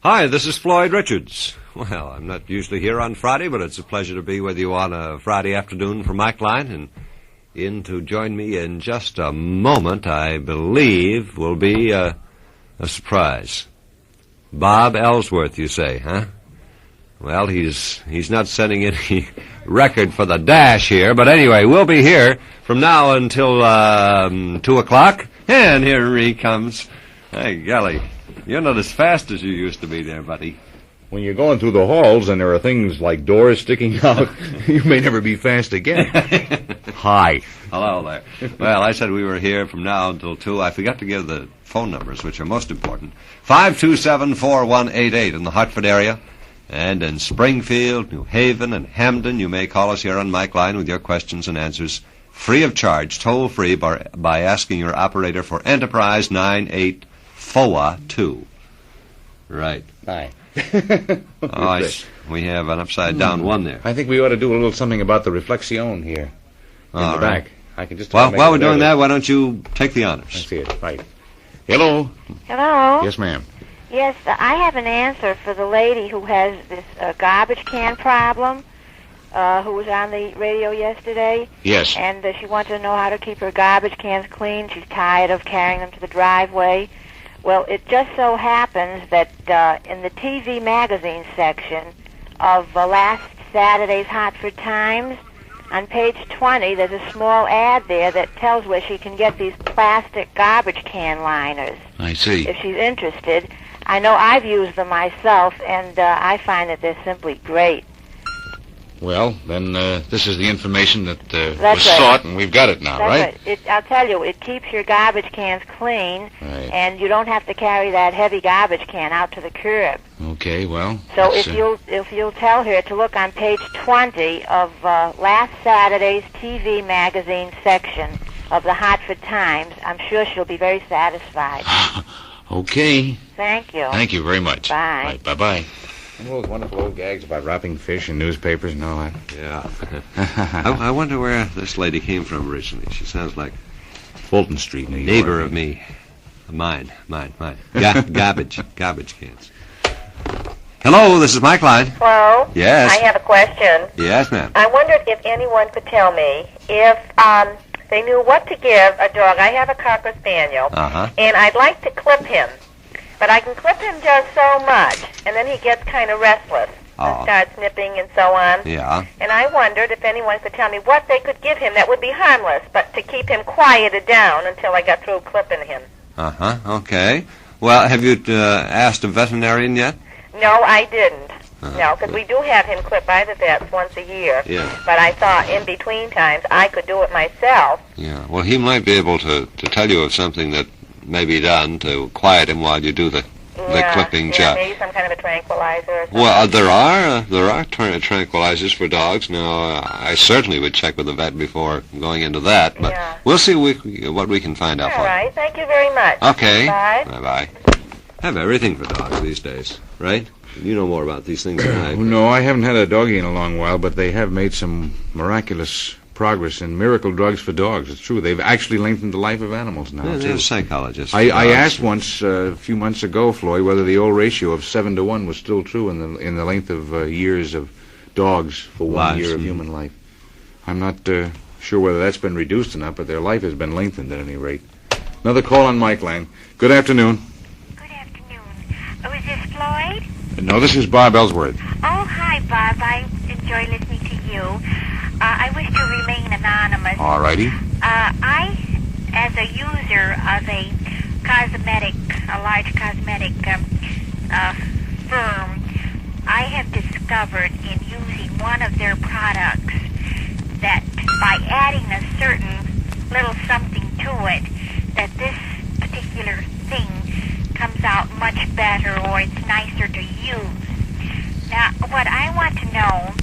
Hi, this is Floyd Richards. Well, I'm not usually here on Friday, but it's a pleasure to be with you on a Friday afternoon for Mikeline. And in to join me in just a moment, I believe, will be a surprise. Bob Ellsworth, you say, huh? Well, he's not setting any record for the dash here, but anyway, we'll be here from now until 2 o'clock, and here he comes. Hey, golly, you're not as fast as you used to be there, buddy. When you're going through the halls and there are things like doors sticking out, you may never be fast again. Hi. Hello there. Well, I said we were here from now until 2. I forgot to give the phone numbers, which are most important. 527-4188 in the Hartford area. And in Springfield, New Haven, and Hamden, you may call us here on Mikeline with your questions and answers free of charge, toll-free, by asking your operator for Enterprise 98FOA2. Right. Hi. We have an upside-down one there. I think we ought to do a little something about the reflexion here in the back. I can just... Well, while we're doing that, why don't you take the honors? I see it. Right. Hello. Hello. Yes, ma'am. Yes, I have an answer for the lady who has this garbage can problem, who was on the radio yesterday. Yes. And she wants to know how to keep her garbage cans clean. She's tired of carrying them to the driveway. Well, it just so happens that in the TV magazine section of last Saturday's Hartford Times, on page 20, there's a small ad there that tells where she can get these plastic garbage can liners. I see. If she's interested. I know I've used them myself, and I find that they're simply great. Well, then this is the information that was right. sought, and we've got it now, That's right? I'll tell you, it keeps your garbage cans clean, right. And you don't have to carry that heavy garbage can out to the curb. Okay, well... So if you'll tell her to look on page 20 of last Saturday's TV magazine section of the Hartford Times, I'm sure she'll be very satisfied. Okay. Thank you. Thank you very much. Bye. Right, bye-bye. And all those wonderful old gags about wrapping fish in newspapers and all that. Yeah. I wonder where this lady came from originally. She sounds like Fulton Street, New York. neighbor of me. Mine. Garbage cans. Hello, this is Mikeline. Hello? Yes. I have a question. Yes, ma'am. I wondered if anyone could tell me if they knew what to give a dog. I have a Cocker Spaniel, and I'd like to clip him. But I can clip him just so much, and then he gets kind of restless and starts nipping and so on. Yeah. And I wondered if anyone could tell me what they could give him that would be harmless, but to keep him quieted down until I got through clipping him. Okay. Well, have you asked a veterinarian yet? No, I didn't. No, because we do have him clipped by the vets once a year. Yeah. But I thought in between times I could do it myself. Yeah. Well, he might be able to tell you of something that may be done to quiet him while you do the clipping job. Maybe some kind of a tranquilizer or something. Well, there are tranquilizers for dogs. Now, I certainly would check with the vet before going into that, but we'll see what we can find out for you. All right. Thank you very much. Okay. Bye. Bye-bye. Have everything for dogs these days, right? You know more about these things than I do. No, I haven't had a doggy in a long while, but they have made some miraculous progress in miracle drugs for dogs. It's true. They've actually lengthened the life of animals now, Yeah, too. they're psychologists. I asked once, a few months ago, Floyd, whether the old ratio of 7 to 1 was still true in the length of years of dogs for 1 year of human life. I'm not sure whether that's been reduced or not, but their life has been lengthened at any rate. Another call on Mikeline. Good afternoon. Good afternoon. Oh, is this Floyd? No, this is Bob Ellsworth. Oh, hi, Bob. I enjoy listening to you. I wish to remain anonymous. All righty. I, as a user of a large cosmetic firm, I have discovered in using one of their products that by adding a certain little something to it, that this particular thing comes out much better, or it's nicer to use. Now, what I want to know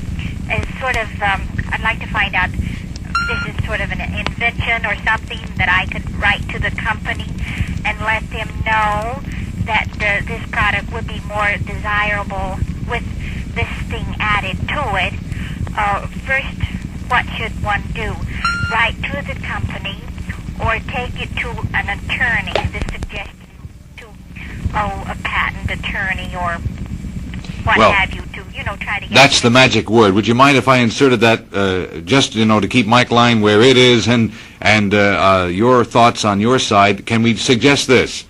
is sort of, I'd like to find out if this is sort of an invention or something that I could write to the company and let them know that this product would be more desirable with this thing added to it. First, what should one do? Write to the company or take it to an attorney, the suggestion to, a patent attorney or what Well, have you, to, try to get... That's the magic word. Would you mind if I inserted that just, to keep Mikeline where it is and your thoughts on your side? Can we suggest this?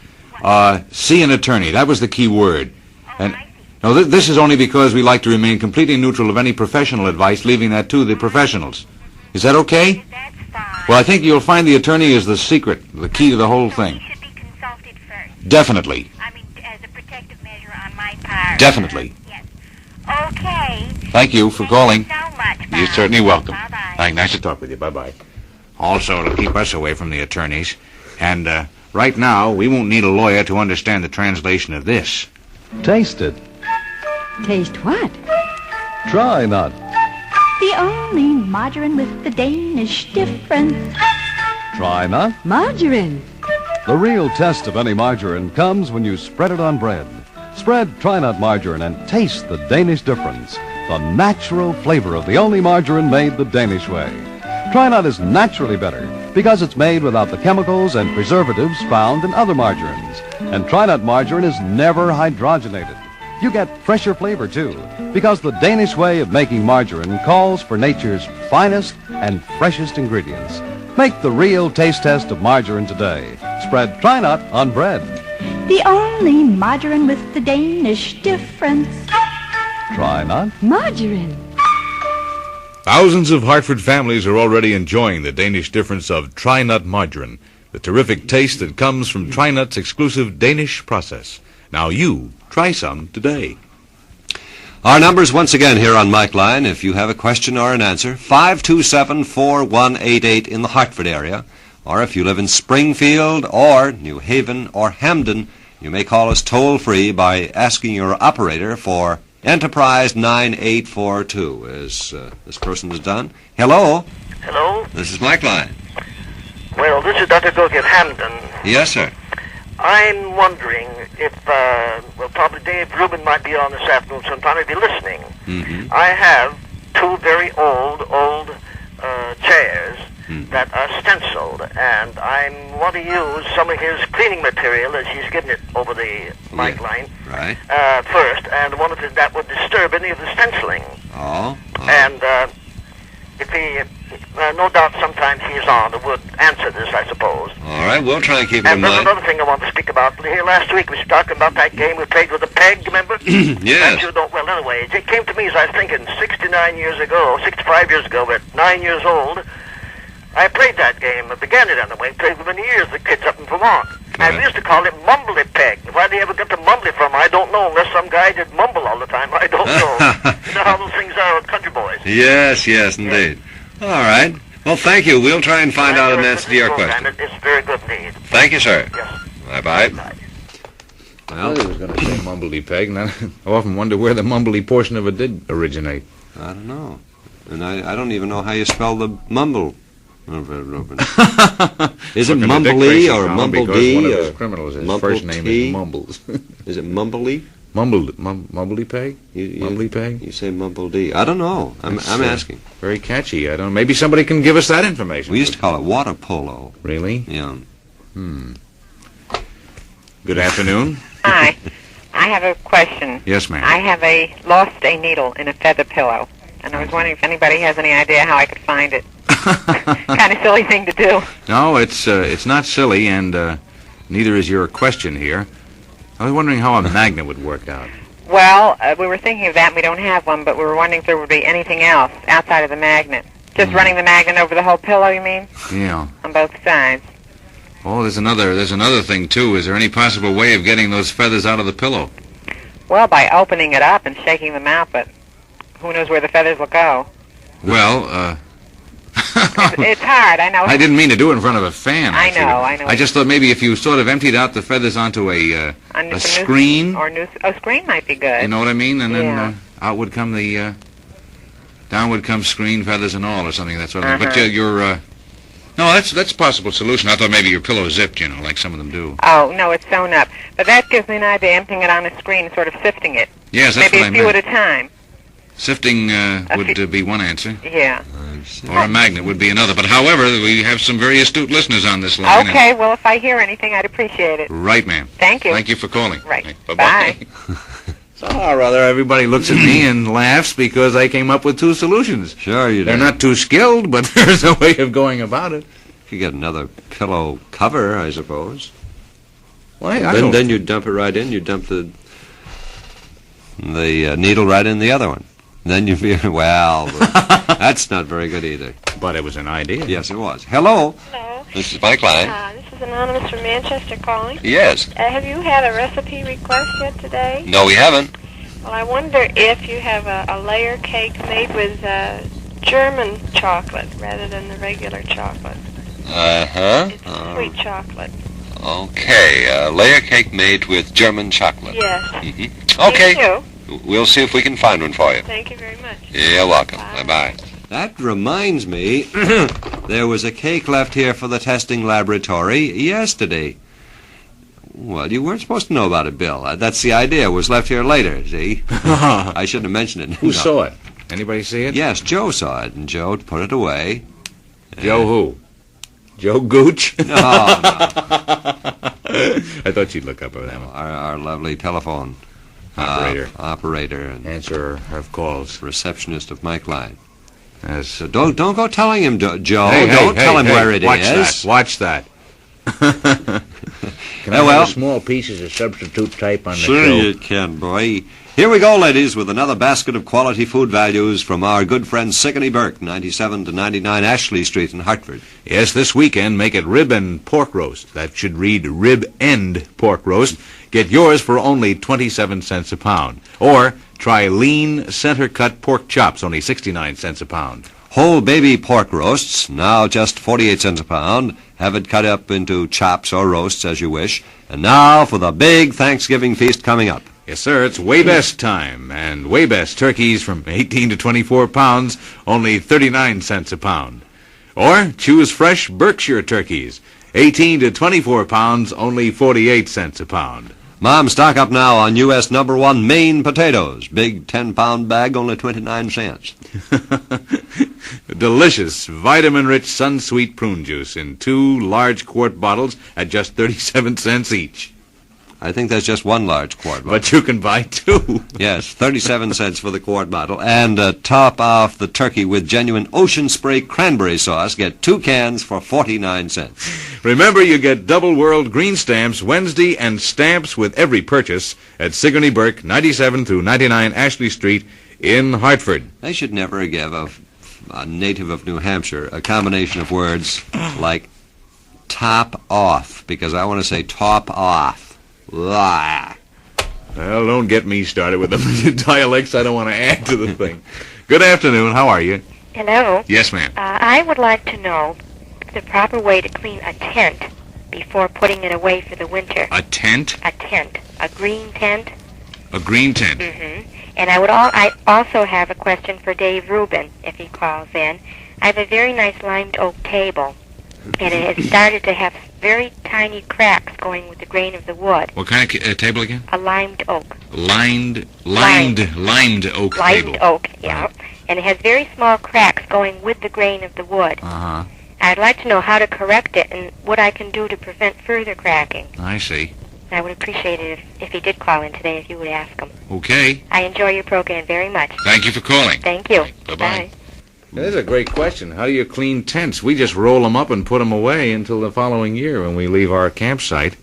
See an attorney. That was the key word. And no, this is only because we like to remain completely neutral of any professional advice, leaving that to the professionals. Is that okay? That's fine. Well, I think you'll find the attorney is the secret, the key to the whole thing. He should be consulted first. Definitely. I mean, as a protective measure on my part. Definitely. Yes. Okay. Thank you for calling. Thank you so much, You're Bob. certainly welcome. Bye-bye. Nice to talk with you. Bye-bye. Also, to keep us away from the attorneys. And right now, we won't need a lawyer to understand the translation of this. Taste it. Taste what? Try not. The only margarine with the Danish difference. Try not. Margarine. The real test of any margarine comes when you spread it on bread. Spread Try Not margarine and taste the Danish difference. The natural flavor of the only margarine made the Danish way. Try Not is naturally better because it's made without the chemicals and preservatives found in other margarines. And Try Not margarine is never hydrogenated. You get fresher flavor, too, because the Danish way of making margarine calls for nature's finest and freshest ingredients. Make the real taste test of margarine today. Spread Try Not on bread. The only margarine with the Danish difference. Try Not. Margarine. Thousands of Hartford families are already enjoying the Danish difference of Try Not margarine, the terrific taste that comes from Try Not's exclusive Danish process. Now you try some today. Our numbers once again here on Mikeline. If you have a question or an answer, 527-4188 in the Hartford area. Or if you live in Springfield or New Haven or Hamden, you may call us toll-free by asking your operator for Enterprise 9842, as this person has done. Hello? Hello? This is Mikeline. Well, this is Dr. Gook at Hamden. Yes, sir. I'm wondering if, probably Dave Rubin might be on this afternoon sometime. He'd be listening. Mm-hmm. I have two very old chairs that are stenciled, and I want to use some of his cleaning material as he's getting it over the mic line Right. First, and one of his that would disturb any of the stenciling. Oh. And if he, no doubt sometimes he's on and would answer this, I suppose. All right, we'll try and keep it in And there's mind. another thing I want to speak about. Here last week we was talking about that game we played with the peg, remember? Yes. That you don't, well, anyway, it came to me as I was thinking 65 years ago, at 9 years old, I played that game. I began it anyway, played for many years, the kids up in Vermont. And we used to call it mumbly peg. Why they ever got the mumbly from, I don't know, unless some guy did mumble all the time. I don't know. You know how those things are with country boys. Yes, indeed. All right. Well, thank you. We'll try and find out an answer to your question. It's very good indeed. Thank you, sir. Yes. Bye-bye. Bye. I was going to say mumbly peg, and I often wonder where the mumbly portion of it did originate. I don't know. And I don't even know how you spell the mumble. Is it mumbly or mumblebee? One of his criminals, his first name is Mumbles. Is it mumbly? Mumbly peg? Mumbly peg? You say mumblebee. I don't know. I'm asking. Very catchy. I don't know. Maybe somebody can give us that information. We used to call it water polo. Really? Yeah. Good afternoon. Hi. I have a question. Yes, ma'am. I have lost a needle in a feather pillow, and I was wondering if anybody has any idea how I could find it. Kind of silly thing to do. No, it's not silly, and neither is your question here. I was wondering how a magnet would work out. Well, we were thinking of that, and we don't have one, but we were wondering if there would be anything else outside of the magnet. Just running the magnet over the whole pillow, you mean? Yeah. On both sides. Oh, there's another thing, too. Is there any possible way of getting those feathers out of the pillow? Well, by opening it up and shaking them out, but who knows where the feathers will go? Well, It's hard, I know. I didn't mean to do it in front of a fan. I know. I just thought maybe if you sort of emptied out the feathers onto a screen. A screen might be good. You know what I mean? And then Yeah. out would come down would come screen, feathers and all, or something that sort of thing. But no, that's a possible solution. I thought maybe your pillow zipped, like some of them do. Oh, no, it's sewn up. But that gives me an idea, emptying it on a screen and sort of sifting it. Yes, that's Maybe what I a few meant. at a time. Sifting would be one answer. Yeah. Or a magnet would be another. But however, we have some very astute listeners on this line. Okay, well, if I hear anything, I'd appreciate it. Right, ma'am. Thank you. Thank you for calling. Right. Bye-bye. Somehow or other, everybody looks at me and laughs because I came up with 2 solutions. Sure you They're did. not too skilled, but there's a way of going about it. You get another pillow cover, I suppose. Why? Then you dump it right in. You dump the needle right in the other one. Then you feel, well, that's not very good either. But it was an idea. Yes, it was. Hello. Hello. This is Mikeline. This is Anonymous from Manchester calling. Yes. Have you had a recipe request yet today? No, we haven't. Well, I wonder if you have a layer cake made with German chocolate rather than the regular chocolate. Uh-huh. It's sweet chocolate. Okay, layer cake made with German chocolate. Yes. Mm-hmm. Okay. Thank you. We'll see if we can find one for you. Thank you very much. You're welcome. Bye-bye. That reminds me, there was a cake left here for the testing laboratory yesterday. Well, you weren't supposed to know about it, Bill. That's the idea. It was left here later, see? I shouldn't have mentioned it. Who saw it? Anybody see it? Yes, Joe saw it, and Joe put it away. Joe who? Joe Gooch? No. I thought you'd look up at them. Our lovely telephone operator and answerer of calls, receptionist of Mikeline. Yes. So don't go telling him, Joe. Hey, don't tell him where it is. Watch that. Can I have small pieces of substitute type on the show? Sure you can, boy. Here we go, ladies, with another basket of quality food values from our good friend Sigourney Burke, 97 to 99 Ashley Street in Hartford. Yes, this weekend, make it rib and pork roast. That should read rib and pork roast. Get yours for only 27 cents a pound. Or try lean center-cut pork chops, only 69 cents a pound. Whole baby pork roasts, now just 48 cents a pound. Have it cut up into chops or roasts as you wish. And now for the big Thanksgiving feast coming up. Yes, sir, it's Way Best time, and Way Best turkeys from 18 to 24 pounds, only 39 cents a pound. Or choose fresh Berkshire turkeys, 18 to 24 pounds, only 48 cents a pound. Mom, stock up now on U.S. #1 Maine potatoes. Big 10-pound bag, only 29 cents. Delicious, vitamin-rich Sunsweet prune juice in 2 large quart bottles at just 37 cents each. I think that's just 1 large quart bottle. But you can buy 2. Yes, 37 cents for the quart bottle. And top off the turkey with genuine Ocean Spray cranberry sauce. Get 2 cans for 49 cents. Remember, you get Double World green stamps Wednesday and stamps with every purchase at Sigourney Burke, 97 through 99 Ashley Street in Hartford. They should never give a native of New Hampshire a combination of words like top off, because I want to say top off. Blah. Well, don't get me started with the dialects I don't want to add to the thing. Good afternoon. How are you? Hello. Yes, ma'am. I would like to know the proper way to clean a tent before putting it away for the winter. A tent? A tent. A green tent. A green tent. Mm-hmm. And I also have a question for Dave Rubin, if he calls in. I have a very nice limed oak table, and it has started to have very tiny cracks going with the grain of the wood. What kind of table again? A limed oak. Limed oak Limed table. Oak, yeah. Right. And it has very small cracks going with the grain of the wood. Uh-huh. I'd like to know how to correct it and what I can do to prevent further cracking. I see. I would appreciate it if he did call in today, if you would ask him. Okay. I enjoy your program very much. Thank you for calling. Thank you. Bye-bye. Bye. That is a great question. How do you clean tents? We just roll them up and put them away until the following year when we leave our campsite.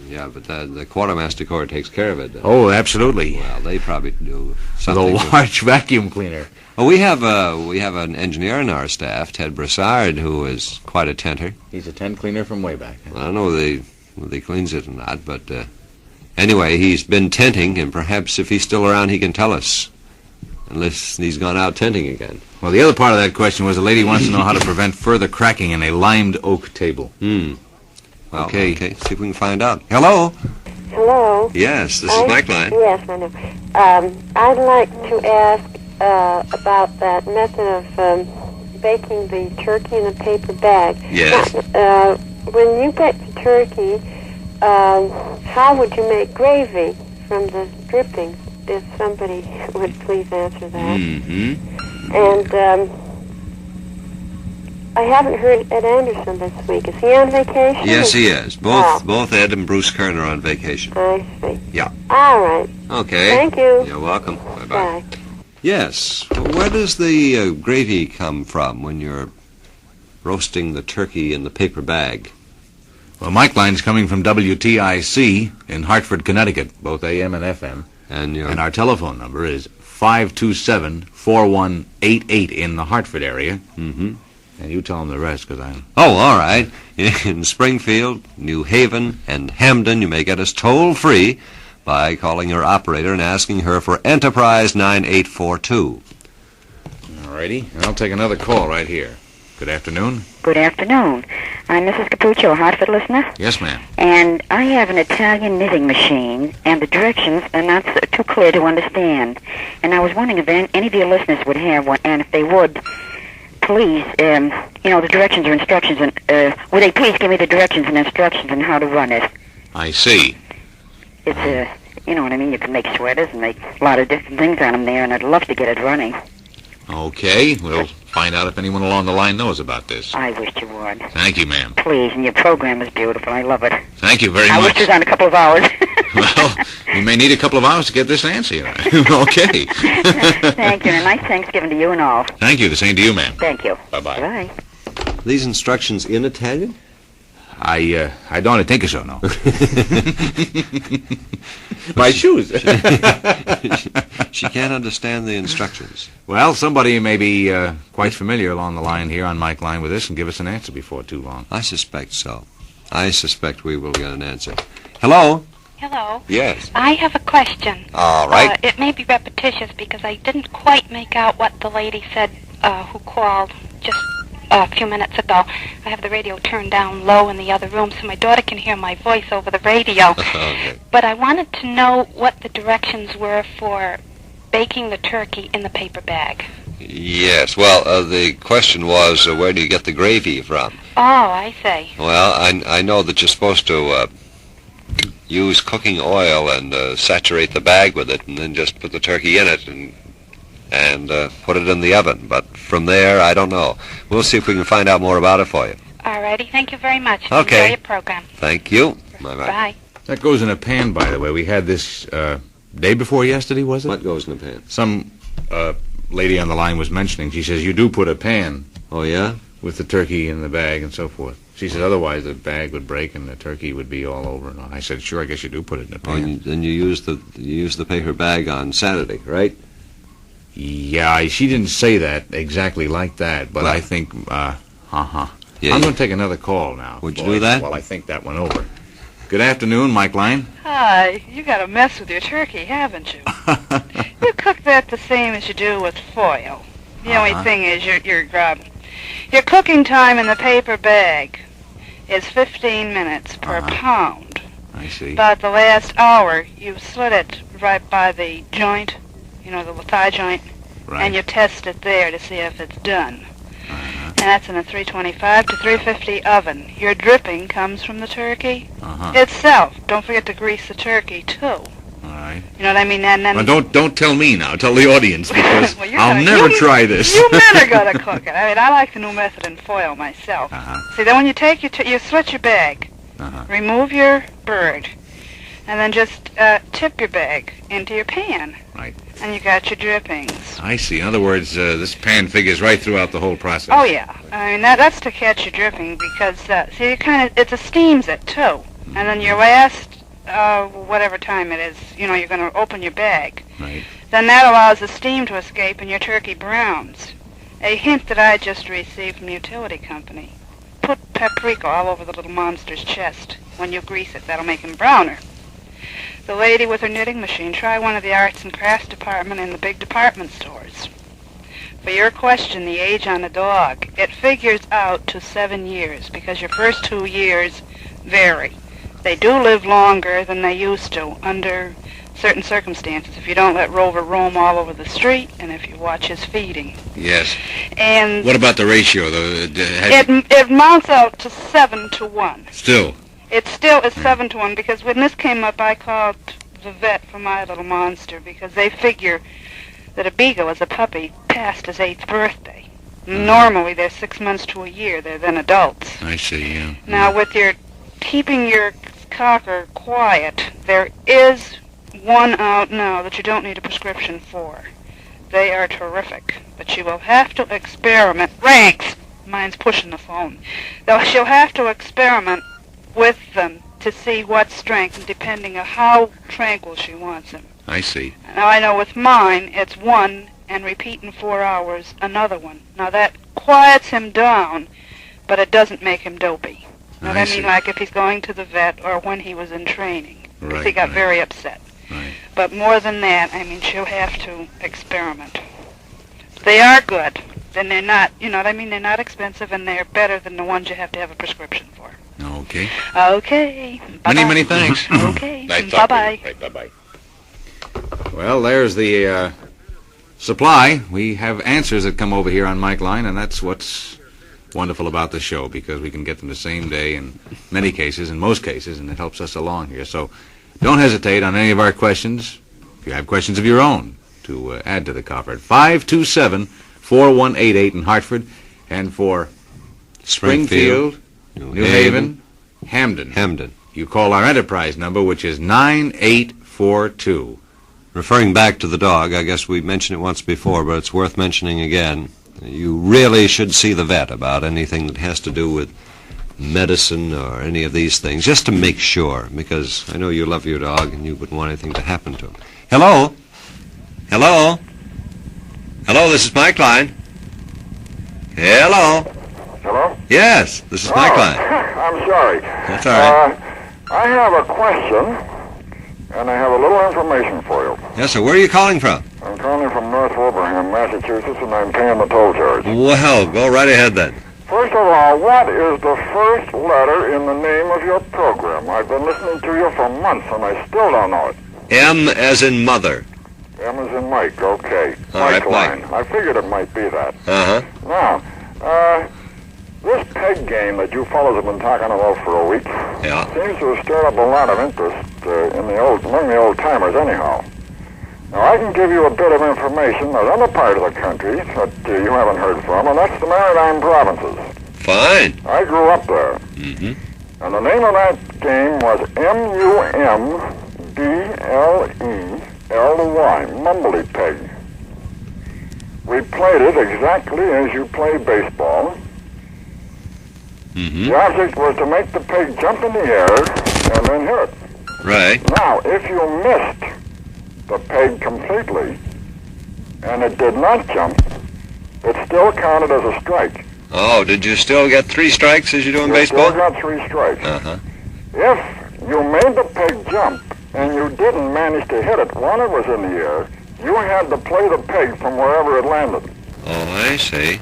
Yeah, but the Quartermaster Corps takes care of it. Oh, absolutely. Well, they probably do something. The large vacuum cleaner. Well, we have an engineer in our staff, Ted Broussard, who is quite a tenter. He's a tent cleaner from way back. I don't know whether he cleans it or not, but anyway, he's been tenting, and perhaps if he's still around, he can tell us. Unless he's gone out tenting again. Well, the other part of that question was the lady wants to know how to prevent further cracking in a limed oak table. Well, okay, see if we can find out. Hello? Hello? Yes, this is Mikeline. Yes, I know. I'd like to ask about that method of baking the turkey in a paper bag. Yes. Now, when you bake the turkey, how would you make gravy from the drippings? If somebody would please answer that. Mm-hmm. And I haven't heard Ed Anderson this week. Is he on vacation? Yes, he is. Both Ed and Bruce Kern are on vacation. I see. Yeah. All right. Okay. Thank you. You're welcome. Bye-bye. Bye. Yes. Where does the gravy come from when you're roasting the turkey in the paper bag? Well, Mikeline's coming from WTIC in Hartford, Connecticut, both AM and FM. And our telephone number is 527-4188 in the Hartford area. Mm-hmm. And you tell them the rest, because I'm... Oh, all right. In Springfield, New Haven, and Hamden, you may get us toll-free by calling your operator and asking her for Enterprise 9842. All righty. And I'll take another call right here. Good afternoon. Good afternoon. I'm Mrs. Capuccio, a Hartford listener. Yes, ma'am. And I have an Italian knitting machine, and the directions are not too clear to understand. And I was wondering if any of your listeners would have one, and if they would, please, the directions or instructions, and would they please give me the directions and instructions on how to run it? I see. It's you know what I mean? You can make sweaters and make a lot of different things on them there, and I'd love to get it running. Okay, we'll find out if anyone along the line knows about this. I wish you would. Thank you, ma'am. Please, and your program is beautiful. I love it. Thank you very I much. wish it was on a couple of hours. Well, you may need a couple of hours to get this answer. Okay. Thank you, and a nice Thanksgiving to you and all. Thank you. The same to you, ma'am. Thank you. Bye-bye. Bye. These instructions in Italian? I don't think so, no. My shoes. She can't understand the instructions. Well, somebody may be quite familiar along the line here on Mikeline with this and give us an answer before too long. I suspect so. I suspect we will get an answer. Hello? Hello. Yes. I have a question. All right. It may be repetitious because I didn't quite make out what the lady said who called just a few minutes ago. I have the radio turned down low in the other room so my daughter can hear my voice over the radio. Okay. But I wanted to know what the directions were for baking the turkey in the paper bag. Yes. Well, the question was, where do you get the gravy from? Oh, I see. Well, I know that you're supposed to use cooking oil and saturate the bag with it, and then just put the turkey in it and put it in the oven. But from there, I don't know. We'll see if we can find out more about it for you. All righty. Thank you very much. Okay. Enjoy your program. Thank you. Bye-bye. Bye. That goes in a pan, by the way. We had this day before yesterday, was it? What goes in a pan? Some lady on the line was mentioning. She says, you do put a pan. Oh, yeah? With the turkey in the bag and so forth. She said, otherwise the bag would break and the turkey would be all over. And I said, sure, I guess you do put it in a pan. Oh, and you use the paper bag on Saturday, right? Yeah, she didn't say that exactly like that, but I think, Yeah, I'm going to take another call now. Would you do that? Well, I think that went over. Good afternoon, Mikeline. Hi, you got a mess with your turkey, haven't you? You cook that the same as you do with foil. The only thing is your cooking time in the paper bag is 15 minutes per pound. I see. But the last hour, you slit it right by the joint, the thigh joint, and you test it there to see if it's done. And that's in a 325 to 350 oven. Your dripping comes from the turkey itself. Don't forget to grease the turkey, too. All right. You know what I mean? And then Well, don't tell me now. Tell the audience, because well, I'll never try this. You men are going to cook it. I mean, I like the new method in foil myself. See, then when you take you switch your bag, remove your bird, and then just tip your bag into your pan. Right. And you got your drippings. I see. In other words, this pan figures right throughout the whole process. Oh, yeah. I mean, that's to catch your dripping because, see, it steams it, too. And then your last, whatever time it is, you're going to open your bag. Right. Then that allows the steam to escape and your turkey browns. A hint that I just received from the utility company. Put paprika all over the little monster's chest. When you grease it, that'll make him browner. The lady with her knitting machine, try one of the arts and crafts department in the big department stores. For your question, the age on a dog, it figures out to 7 years because your first 2 years vary. They do live longer than they used to under certain circumstances if you don't let Rover roam all over the street and if you watch his feeding. Yes. And what about the ratio, though? It mounts out to 7 to 1. Still? It still is 7 to 1 because when this came up, I called the vet for my little monster because they figure that a beagle as a puppy passed his 8th birthday. Normally, they're 6 months to a year. They're then adults. I see, yeah. Now, with your keeping your cocker quiet, there is one out now that you don't need a prescription for. They are terrific, but you will have to experiment. Ranks! Mine's pushing the phone. Though she'll have to experiment with them to see what strength, and depending on how tranquil she wants him. I see. Now, I know with mine, it's one, and repeat in 4 hours, another one. Now, that quiets him down, but it doesn't make him dopey. Now, I mean, like if he's going to the vet or when he was in training, because he got very upset. Right. But more than that, I mean, she'll have to experiment. They are good. Then they're not, you know what I mean? They're not expensive, and they're better than the ones you have to have a prescription for. Okay. Okay. Bye-bye. Many thanks. Okay. Nice Bye-bye. Right, bye-bye. Well, there's the supply. We have answers that come over here on Mikeline, and that's what's wonderful about the show, because we can get them the same day in many cases, in most cases, and it helps us along here. So don't hesitate on any of our questions. If you have questions of your own, to add to the copper at 527-4188 in Hartford, and for Springfield, New Haven, Hamden. You call our enterprise number, which is 9842. Referring back to the dog, I guess we mentioned it once before, but it's worth mentioning again. You really should see the vet about anything that has to do with medicine or any of these things, just to make sure, because I know you love your dog and you wouldn't want anything to happen to him. Hello? Hello? Hello, this is Mikeline. Hello? Hello? Yes, this is Mikeline. I'm sorry. That's all right. I have a question, and I have a little information for you. Yes, sir. Where are you calling from? I'm calling from North Wilbraham, Massachusetts, and I'm paying the toll charge. Well, go right ahead then. First of all, what is the first letter in the name of your program? I've been listening to you for months, and I still don't know it. M as in mother. M as in Mike, okay. All right, Mikeline. Mike. I figured it might be that. Uh-huh. Now, this peg game that you fellows have been talking about for a week seems to have stirred up a lot of interest among the old-timers anyhow. Now, I can give you a bit of information on another part of the country that you haven't heard from, and that's the Maritime Provinces. Fine. I grew up there. Mm-hmm. And the name of that game was M-U-M-B-L-E-L-Y, Mumbly Peg. We played it exactly as you play baseball. Mm-hmm. The object was to make the peg jump in the air and then hit it. Right. Now, if you missed the peg completely and it did not jump, it still counted as a strike. Oh, did you still get 3 strikes as you do in You baseball? still got 3 strikes. Uh-huh. If you made the peg jump and you didn't manage to hit it while it was in the air, you had to play the peg from wherever it landed. Oh, I see.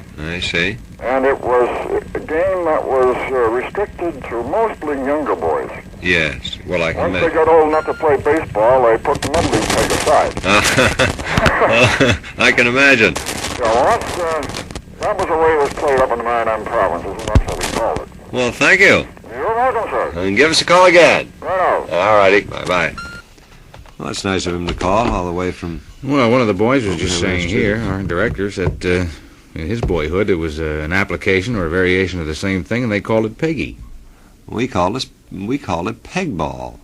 And it was a game that was restricted to mostly younger boys. Yes. Well, I can Once they imagine. got old enough to play baseball, they put the mumbly peg aside. I can imagine. So that was the way it was played up in the Maritime Provinces, and that's what we called it. Well, thank you. You're welcome, sir. And give us a call again. Right-o. All righty. Bye-bye. Well, it's nice of him to call all the way from... Well, one of the boys was just saying here, our director said in his boyhood it was an application or a variation of the same thing, and they called it Peggy. We call it peg ball.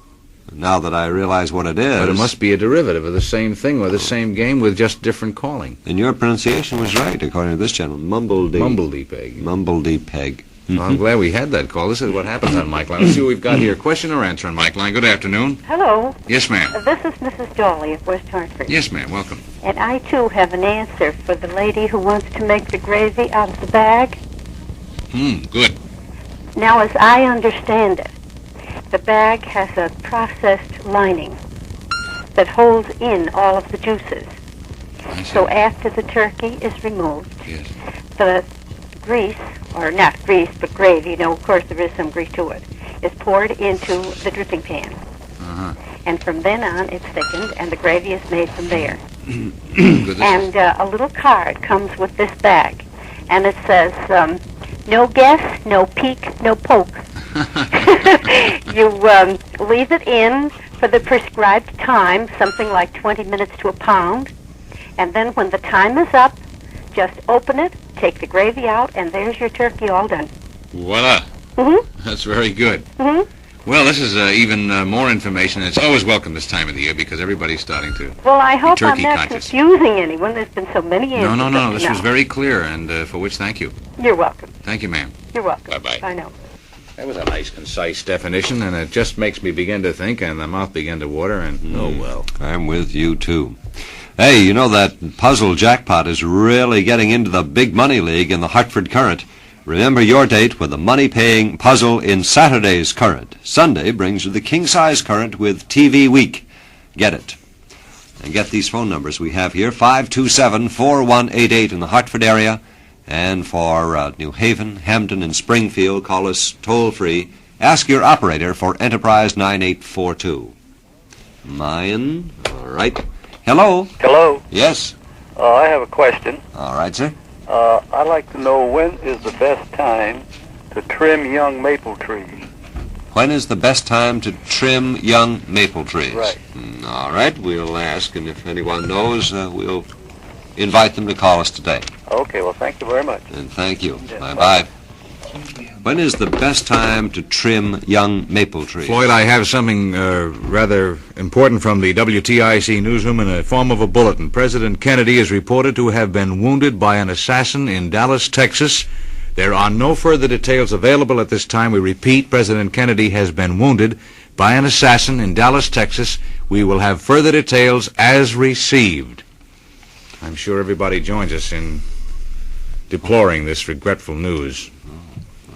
Now that I realize what it is... But it must be a derivative of the same thing, or the same game with just different calling. And your pronunciation was right, according to this gentleman. Mumbledy peg. Mumbledy peg. Well, I'm glad we had that call. This is what happens on Mikeline. Let's see what we've got here. Question or answer on Mikeline. Good afternoon. Hello. Yes, ma'am. This is Mrs. Jolly of West Hartford. Yes, ma'am. Welcome. And I, too, have an answer for the lady who wants to make the gravy out of the bag. Good. Now, as I understand it, the bag has a processed lining that holds in all of the juices. So after the turkey is removed, the grease, or not grease, but gravy, of course there is some grease to it, is poured into the dripping pan. And from then on, it's thickened, and the gravy is made from there. And a little card comes with this bag, and it says, no guess, no peek, no poke. You leave it in for the prescribed time, something like 20 minutes to a pound, and then when the time is up, Just open it, take the gravy out, and there's your turkey all done. Voila. Mm-hmm. That's very good. Mm-hmm. Well, this is even more information. It's always welcome this time of the year because everybody's starting to Well, I hope I'm turkey not conscious. confusing anyone. There's been so many answers. No. This was very clear, and for which thank you. You're welcome. Thank you, ma'am. You're welcome. Bye-bye. I know. That was a nice, concise definition, and it just makes me begin to think, and the mouth begin to water, and oh, well. I'm with you, too. Hey, you know that puzzle jackpot is really getting into the big money league in the Hartford Current. Remember your date with the money-paying puzzle in Saturday's Current. Sunday brings you the king-size Current with TV Week. Get it. And get these phone numbers we have here, 527-4188 in the Hartford area. And for New Haven, Hampton, and Springfield, call us toll-free. Ask your operator for Enterprise 9842. Mayan, all right. Hello. Hello. Yes. I have a question. All right, sir. I'd like to know when is the best time to trim young maple trees. When is the best time to trim young maple trees? Right. All right, we'll ask, and if anyone knows, we'll invite them to call us today. Okay, well, thank you very much. And thank you. Yeah, Bye-bye. When is the best time to trim young maple trees? Floyd, I have something rather important from the WTIC newsroom in the form of a bulletin. President Kennedy is reported to have been wounded by an assassin in Dallas, Texas. There are no further details available at this time. We repeat, President Kennedy has been wounded by an assassin in Dallas, Texas. We will have further details as received. I'm sure everybody joins us in deploring this regretful news.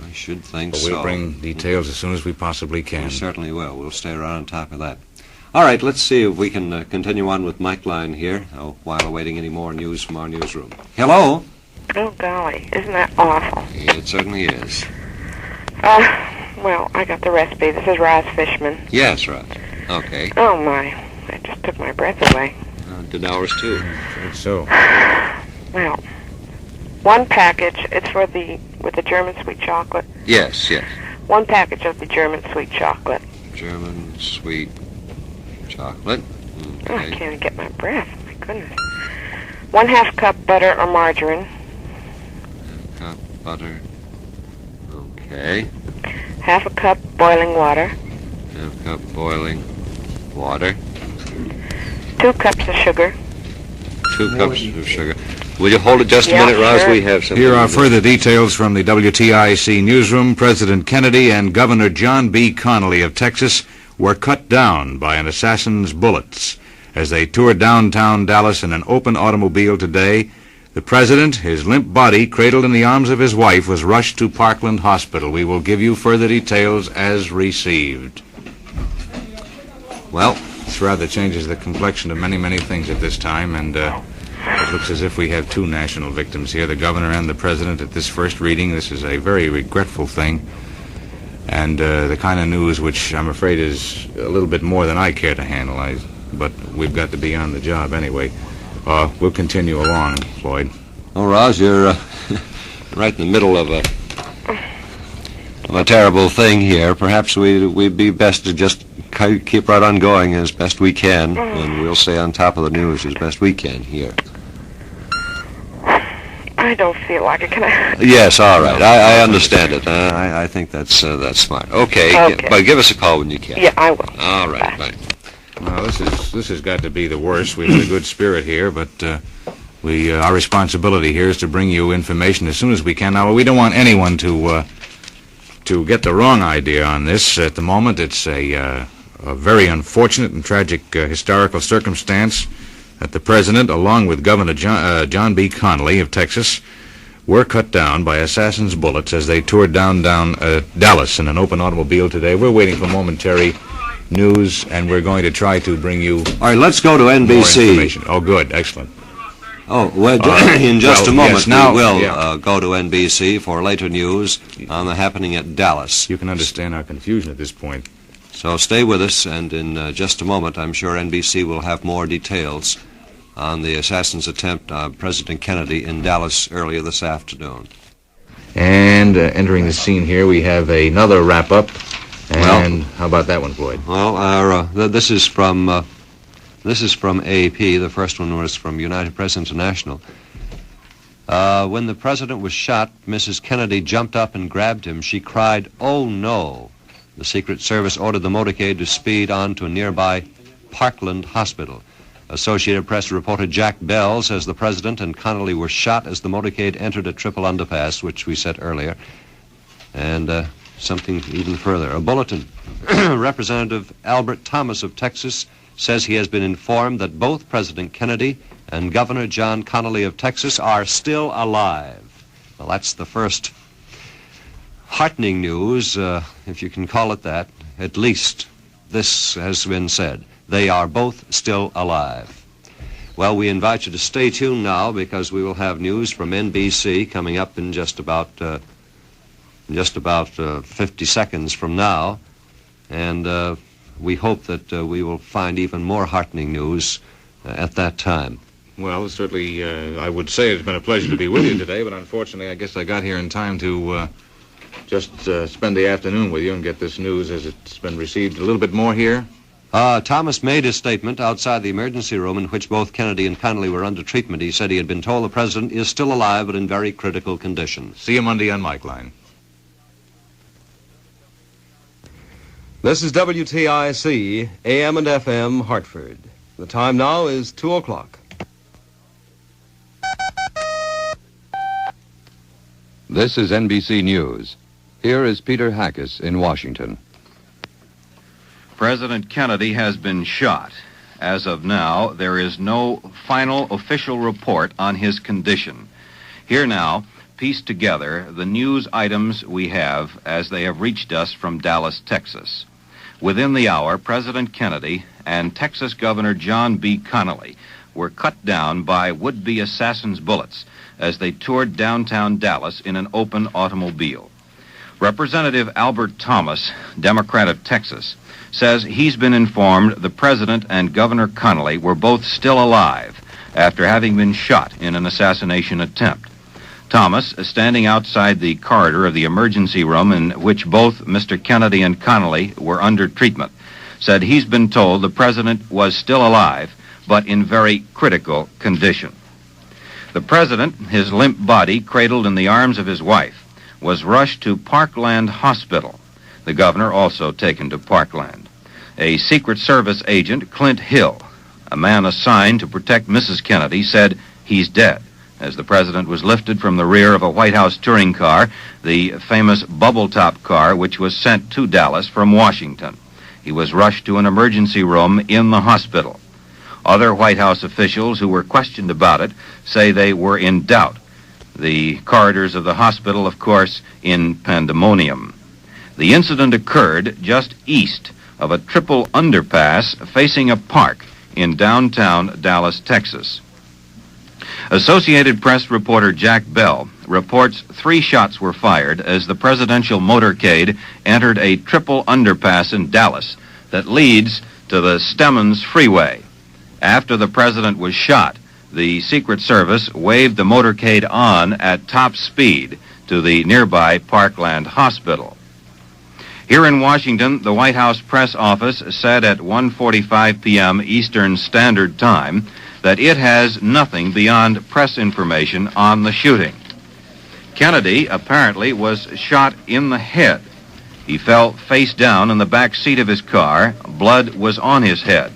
I should think but so. We'll bring details as soon as we possibly can. We certainly will. We'll stay right on top of that. All right, let's see if we can continue on with Mikeline here while awaiting any more news from our newsroom. Hello? Oh, golly. Isn't that awful? It certainly is. Well, I got the recipe. This is Roz Fishman. Yes, Roz. Okay. Oh, my. That just took my breath away. Did ours, too. So. Well, one package, it's with the German sweet chocolate. Yes. One package of the German sweet chocolate. German sweet chocolate. Okay. Oh, I can't even get my breath. My goodness. 1/2 cup butter or margarine. 1/2 cup butter. Okay. 1/2 cup boiling water. 1/2 cup boiling water. 2 cups of sugar. 2 cups of sugar. Will you hold it just a minute, Roz? Sure. We have something. Here are further details from the WTIC newsroom. President Kennedy and Governor John B. Connally of Texas were cut down by an assassin's bullets as they toured downtown Dallas in an open automobile today. The president, his limp body cradled in the arms of his wife, was rushed to Parkland Hospital. We will give you further details as received. Well, this rather changes the complexion of many, many things at this time, and it looks as if we have two national victims here, the governor and the president, at this first reading. This is a very regretful thing, and the kind of news which I'm afraid is a little bit more than I care to handle, but we've got to be on the job anyway. We'll continue along, Floyd. Oh, Roz, you're right in the middle of a terrible thing here. Perhaps we'd be best to just keep right on going as best we can, and we'll stay on top of the news as best we can here. I don't feel like it. Can I? Yes, all right. I understand it. I think that's smart. Okay. But give us a call when you can. Yeah, I will. All right. Bye. Well, this has got to be the worst. We've a good spirit here, but our responsibility here is to bring you information as soon as we can. Now, we don't want anyone to get the wrong idea on this. At the moment, it's a very unfortunate and tragic historical circumstance that the president, along with Governor John B. Connally of Texas, were cut down by assassins' bullets as they toured down Dallas in an open automobile today. We're waiting for momentary news, and we're going to try to bring you all right, let's go to NBC. More information. Oh, good. Excellent. Oh, well, in just a moment, yes, now, we will go to NBC for later news on the happening at Dallas. You can understand our confusion at this point. So stay with us, and in just a moment, I'm sure NBC will have more details on the assassin's attempt on President Kennedy in Dallas earlier this afternoon. And entering the scene here, we have another wrap-up. And how about that one, Floyd? Well, this is from AP. The first one was from United Press International. When the president was shot, Mrs. Kennedy jumped up and grabbed him. She cried, "Oh, no." The Secret Service ordered the motorcade to speed on to a nearby Parkland Hospital. Associated Press reporter Jack Bell says the president and Connolly were shot as the motorcade entered a triple underpass, which we said earlier. And something even further. A bulletin. Representative Albert Thomas of Texas says he has been informed that both President Kennedy and Governor John Connolly of Texas are still alive. Well, that's the first heartening news, if you can call it that. At least this has been said. They are both still alive. Well, we invite you to stay tuned now because we will have news from NBC coming up in just about 50 seconds from now. And we hope that we will find even more heartening news at that time. Well, certainly, I would say it's been a pleasure to be with you today, but unfortunately, I guess I got here in time to just spend the afternoon with you and get this news as it's been received. A little bit more here. Thomas made his statement outside the emergency room in which both Kennedy and Connolly were under treatment. He said he had been told the president is still alive but in very critical condition. See you Monday on Mikeline. This is WTIC, AM and FM, Hartford. The time now is 2 o'clock. This is NBC News. Here is Peter Hackis in Washington. President Kennedy has been shot. As of now, there is no final official report on his condition. Here now, pieced together the news items we have as they have reached us from Dallas, Texas. Within the hour, President Kennedy and Texas Governor John B. Connolly were cut down by would-be assassins' bullets as they toured downtown Dallas in an open automobile. Representative Albert Thomas, Democrat of Texas, says he's been informed the president and Governor Connolly were both still alive after having been shot in an assassination attempt. Thomas, standing outside the corridor of the emergency room in which both Mr. Kennedy and Connolly were under treatment, said he's been told the president was still alive, but in very critical condition. The president, his limp body cradled in the arms of his wife, was rushed to Parkland Hospital. The governor also taken to Parkland. A Secret Service agent, Clint Hill, a man assigned to protect Mrs. Kennedy, said he's dead as the president was lifted from the rear of a White House touring car, the famous bubble-top car which was sent to Dallas from Washington. He was rushed to an emergency room in the hospital. Other White House officials who were questioned about it say they were in doubt. The corridors of the hospital, of course, in pandemonium. The incident occurred just east of a triple underpass facing a park in downtown Dallas, Texas. Associated Press reporter Jack Bell reports 3 shots were fired as the presidential motorcade entered a triple underpass in Dallas that leads to the Stemmons Freeway. After the president was shot, the Secret Service waved the motorcade on at top speed to the nearby Parkland Hospital. Here in Washington, the White House press office said at 1:45 p.m. Eastern Standard Time that it has nothing beyond press information on the shooting. Kennedy apparently was shot in the head. He fell face down in the back seat of his car. Blood was on his head.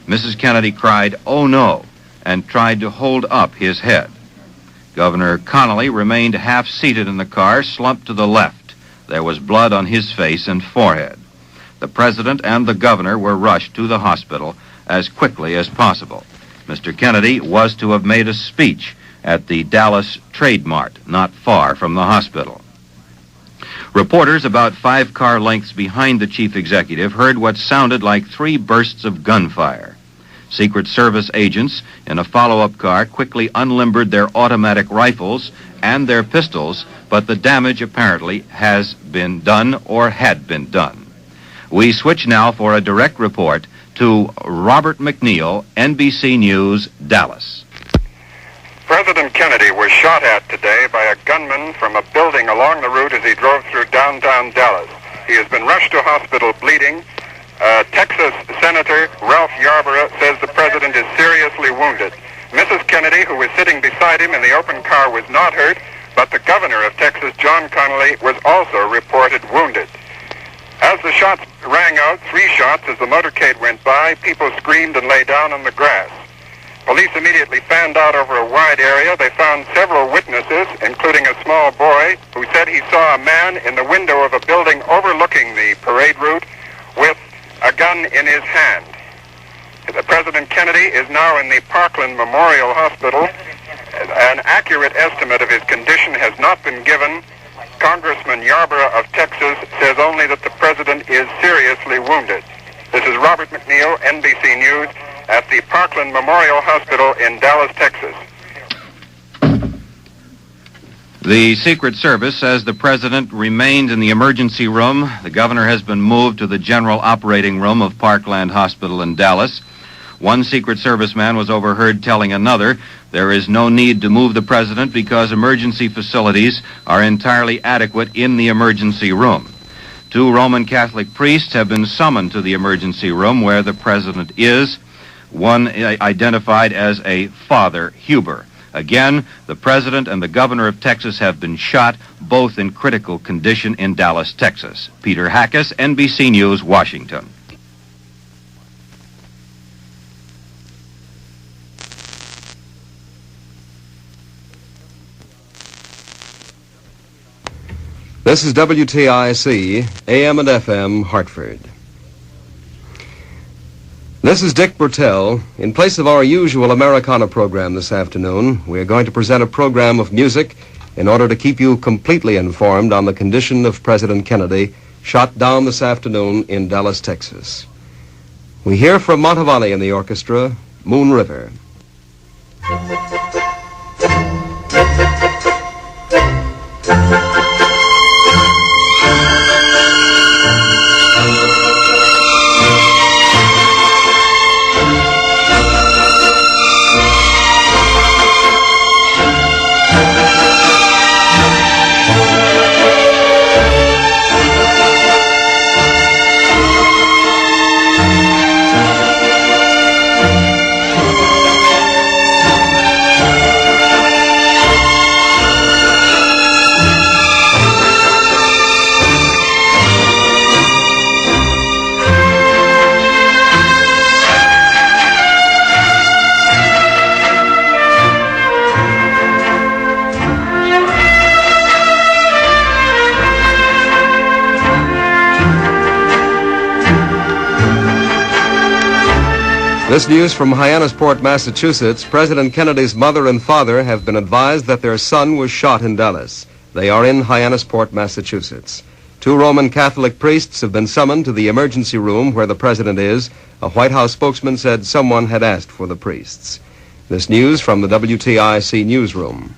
Mrs. Kennedy cried, "Oh no," and tried to hold up his head. Governor Connolly remained half-seated in the car, slumped to the left. There was blood on his face and forehead. The president and the governor were rushed to the hospital as quickly as possible. Mr. Kennedy was to have made a speech at the Dallas Trade Mart, not far from the hospital. Reporters about 5 car lengths behind the chief executive heard what sounded like 3 bursts of gunfire. Secret Service agents in a follow-up car quickly unlimbered their automatic rifles and their pistols, but the damage apparently has been done or had been done. We switch now for a direct report to Robert McNeil, NBC News, Dallas. President Kennedy was shot at today by a gunman from a building along the route as he drove through downtown Dallas. He has been rushed to hospital bleeding. Texas Senator Ralph Yarborough says the president is seriously wounded. Mrs. Kennedy, who was sitting beside him in the open car, was not hurt, but the governor of Texas, John Connally, was also reported wounded. As the shots rang out, 3 shots, as the motorcade went by, people screamed and lay down on the grass. Police immediately fanned out over a wide area. They found several witnesses, including a small boy, who said he saw a man in the window of a building overlooking the parade route with a gun in his hand. President Kennedy is now in the Parkland Memorial Hospital. An accurate estimate of his condition has not been given. Congressman Yarborough of Texas says only that the president is seriously wounded. This is Robert McNeil, NBC News, at the Parkland Memorial Hospital in Dallas, Texas. The Secret Service says the president remained in the emergency room. The governor has been moved to the general operating room of Parkland Hospital in Dallas. One Secret Service man was overheard telling another there is no need to move the president because emergency facilities are entirely adequate in the emergency room. 2 Roman Catholic priests have been summoned to the emergency room where the president is. One identified as a Father Huber. Again, the president and the governor of Texas have been shot, both in critical condition in Dallas, Texas. Peter Hackus, NBC News, Washington. This is WTIC, AM and FM, Hartford. This is Dick Bertel. In place of our usual Americana program this afternoon, we are going to present a program of music in order to keep you completely informed on the condition of President Kennedy, shot down this afternoon in Dallas, Texas. We hear from Montavani in the orchestra, Moon River. This news from Hyannisport, Massachusetts. President Kennedy's mother and father have been advised that their son was shot in Dallas. They are in Hyannisport, Massachusetts. 2 Roman Catholic priests have been summoned to the emergency room where the president is. A White House spokesman said someone had asked for the priests. This news from the WTIC newsroom.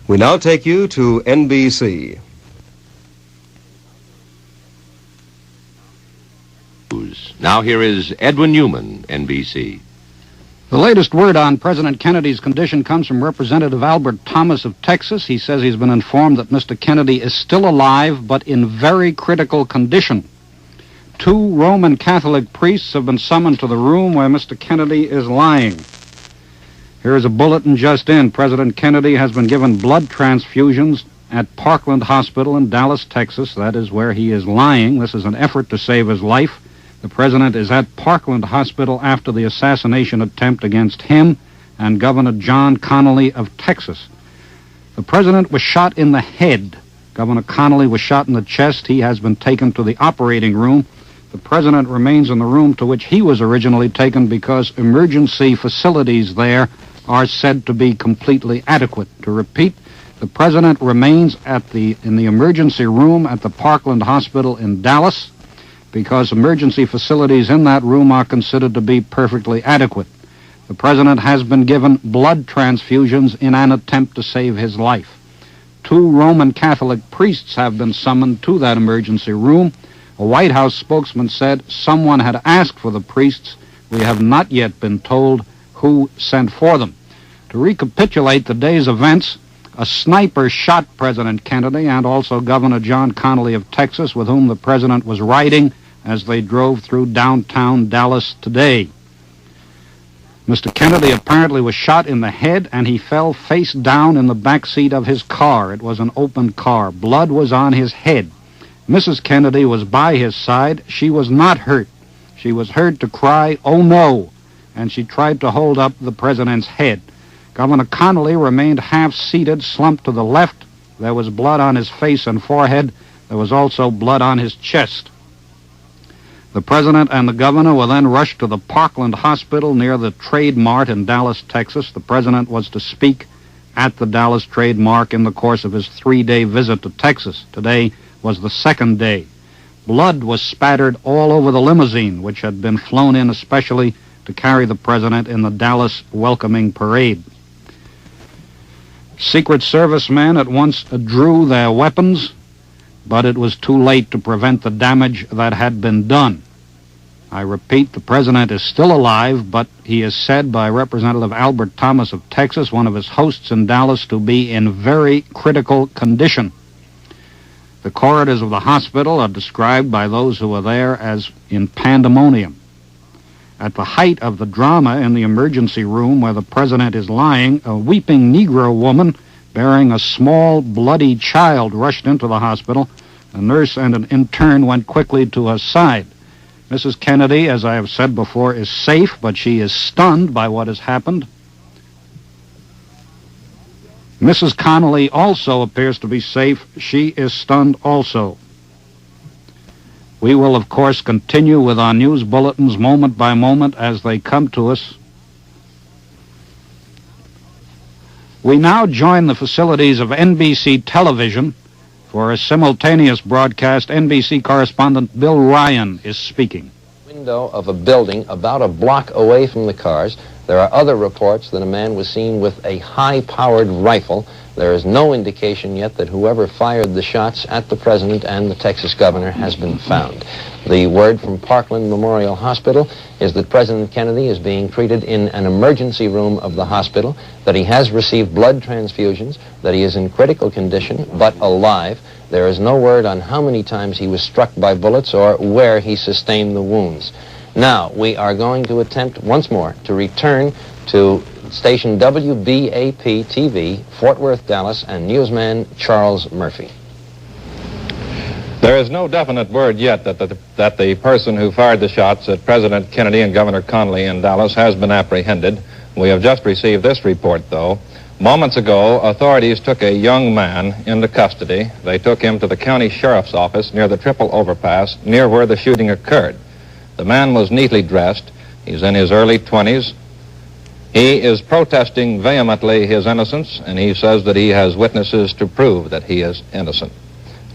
We now take you to NBC. Now here is Edwin Newman, NBC. The latest word on President Kennedy's condition comes from Representative Albert Thomas of Texas. He says he's been informed that Mr. Kennedy is still alive, but in very critical condition. 2 Roman Catholic priests have been summoned to the room where Mr. Kennedy is lying. Here's a bulletin just in. President Kennedy has been given blood transfusions at Parkland Hospital in Dallas, Texas. That is where he is lying. This is an effort to save his life. The president is at Parkland Hospital after the assassination attempt against him and Governor John Connally of Texas. The president was shot in the head. Governor Connally was shot in the chest. He has been taken to the operating room. The president remains in the room to which he was originally taken because emergency facilities there are said to be completely adequate. To repeat, the president remains in the emergency room at the Parkland Hospital in Dallas because emergency facilities in that room are considered to be perfectly adequate. The president has been given blood transfusions in an attempt to save his life. 2 Roman Catholic priests have been summoned to that emergency room. A White House spokesman said someone had asked for the priests. We have not yet been told who sent for them. To recapitulate the day's events, a sniper shot President Kennedy and also Governor John Connally of Texas, with whom the president was riding as they drove through downtown Dallas today. Mr. Kennedy apparently was shot in the head, and he fell face down in the back seat of his car. It was an open car. Blood was on his head. Mrs. Kennedy was by his side. She was not hurt. She was heard to cry, "Oh no," and she tried to hold up the president's head. Governor Connally remained half-seated, slumped to the left. There was blood on his face and forehead. There was also blood on his chest. The president and the governor were then rushed to the Parkland Hospital near the Trade Mart in Dallas, Texas. The president was to speak at the Dallas Trade Mart in the course of his 3-day visit to Texas. Today was the 2nd day. Blood was spattered all over the limousine, which had been flown in especially to carry the president in the Dallas welcoming parade. Secret Service men at once drew their weapons, but it was too late to prevent the damage that had been done. I repeat, the president is still alive, but he is said by Representative Albert Thomas of Texas, one of his hosts in Dallas, to be in very critical condition. The corridors of the hospital are described by those who are there as in pandemonium. At the height of the drama in the emergency room where the president is lying, a weeping Negro woman bearing a small, bloody child rushed into the hospital. A nurse and an intern went quickly to her side. Mrs. Kennedy, as I have said before, is safe, but she is stunned by what has happened. Mrs. Connally also appears to be safe. She is stunned also. We will, of course, continue with our news bulletins moment by moment as they come to us. We now join the facilities of NBC Television for a simultaneous broadcast. NBC correspondent Bill Ryan is speaking. Window of a building about a block away from the cars. There are other reports that a man was seen with a high-powered rifle. There is no indication yet that whoever fired the shots at the president and the Texas governor has been found. The word from Parkland Memorial Hospital is that President Kennedy is being treated in an emergency room of the hospital, that he has received blood transfusions, that he is in critical condition but alive. There is no word on how many times he was struck by bullets or where he sustained the wounds. Now, we are going to attempt once more to return to station WBAP-TV, Fort Worth, Dallas, and newsman Charles Murphy. There is no definite word yet that the person who fired the shots at President Kennedy and Governor Connally in Dallas has been apprehended. We have just received this report, though. Moments ago, authorities took a young man into custody. They took him to the county sheriff's office near the Triple Overpass, near where the shooting occurred. The man was neatly dressed. He's in his early 20s. He is protesting vehemently his innocence, and he says that he has witnesses to prove that he is innocent.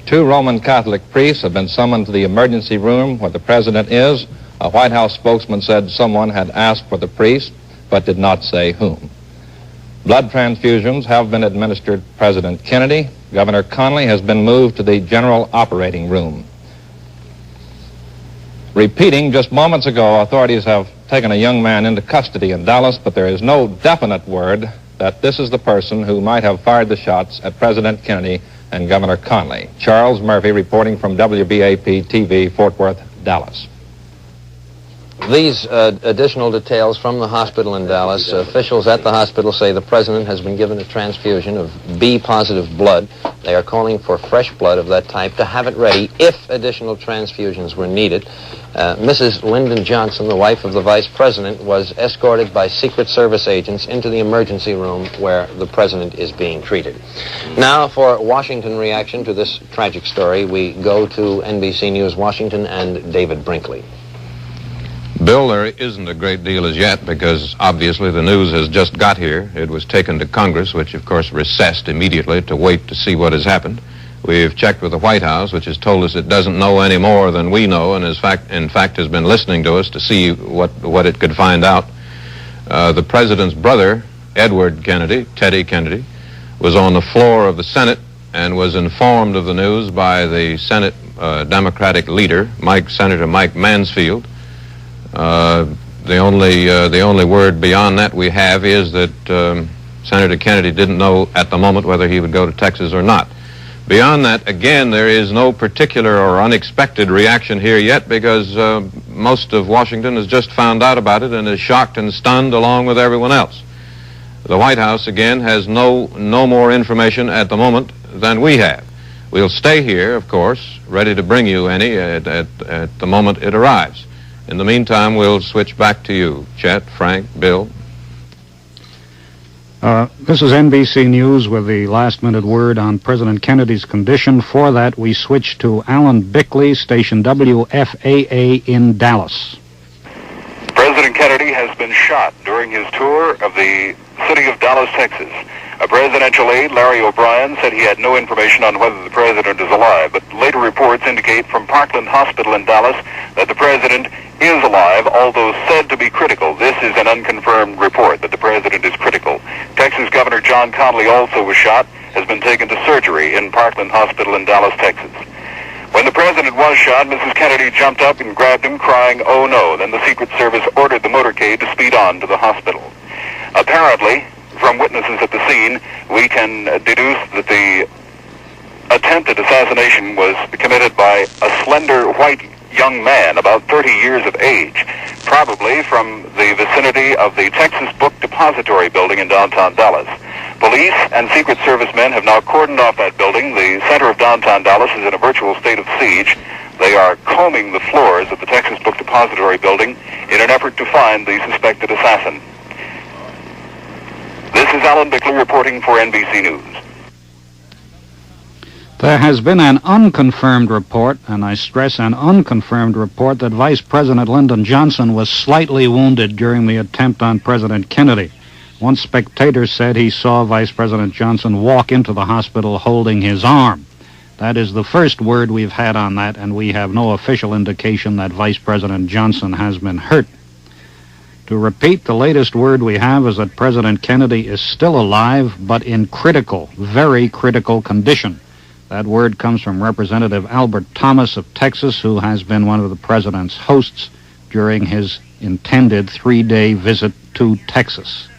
2 Roman Catholic priests have been summoned to the emergency room where the president is. A White House spokesman said someone had asked for the priest, but did not say whom. Blood transfusions have been administered to President Kennedy. Governor Connally has been moved to the general operating room. Repeating, just moments ago, authorities have taken a young man into custody in Dallas, but there is no definite word that this is the person who might have fired the shots at President Kennedy and Governor Connally. Charles Murphy reporting from WBAP-TV, Fort Worth, Dallas. These additional details from the hospital in Dallas, officials at the hospital say the president has been given a transfusion of B-positive blood. They are calling for fresh blood of that type to have it ready if additional transfusions were needed. Mrs. Lyndon Johnson, the wife of the vice president, was escorted by Secret Service agents into the emergency room where the president is being treated. Now, for Washington reaction to this tragic story, we go to NBC News Washington and David Brinkley. Bill, there isn't a great deal as yet because obviously the news has just got here. It was taken to Congress, which of course recessed immediately to wait to see what has happened. We've checked with the White House, which has told us it doesn't know any more than we know and in fact has been listening to us to see what it could find out. The president's brother, Edward Kennedy, Teddy Kennedy, was on the floor of the Senate and was informed of the news by the Senate Democratic leader, Senator Mike Mansfield. The only word beyond that we have is that Senator Kennedy didn't know at the moment whether he would go to Texas or not. Beyond that, again, there is no particular or unexpected reaction here yet because most of Washington has just found out about it and is shocked and stunned along with everyone else. The White House, again, has no more information at the moment than we have. We'll stay here, of course, ready to bring you any at the moment it arrives. In the meantime, we'll switch back to you, Chet, Frank, Bill. This is NBC News with the last-minute word on President Kennedy's condition. For that, we switch to Alan Bickley, station WFAA in Dallas. President Kennedy has been shot during his tour of the city of Dallas, Texas. A presidential aide, Larry O'Brien, said he had no information on whether the president is alive, but later reports indicate from Parkland Hospital in Dallas that the president is alive, although said to be critical. This is an unconfirmed report that the president is critical. Texas Governor John Connally also was shot, has been taken to surgery in Parkland Hospital in Dallas, Texas. When the president was shot, Mrs. Kennedy jumped up and grabbed him, crying, "Oh no." Then the Secret Service ordered the motorcade to speed on to the hospital. Apparently, from witnesses at the scene, we can deduce that the attempted assassination was committed by a slender white young man, about 30 years of age, probably from the vicinity of the Texas Book Depository building in downtown Dallas. Police and Secret Service men have now cordoned off that building. The center of downtown Dallas is in a virtual state of siege. They are combing the floors of the Texas Book Depository building in an effort to find the suspected assassin. This is Alan Bickley reporting for NBC News. There has been an unconfirmed report, and I stress an unconfirmed report, that Vice President Lyndon Johnson was slightly wounded during the attempt on President Kennedy. One spectator said he saw Vice President Johnson walk into the hospital holding his arm. That is the first word we've had on that, and we have no official indication that Vice President Johnson has been hurt. To repeat, the latest word we have is that President Kennedy is still alive, but in critical, very critical condition. That word comes from Representative Albert Thomas of Texas, who has been one of the president's hosts during his intended 3-day visit to Texas.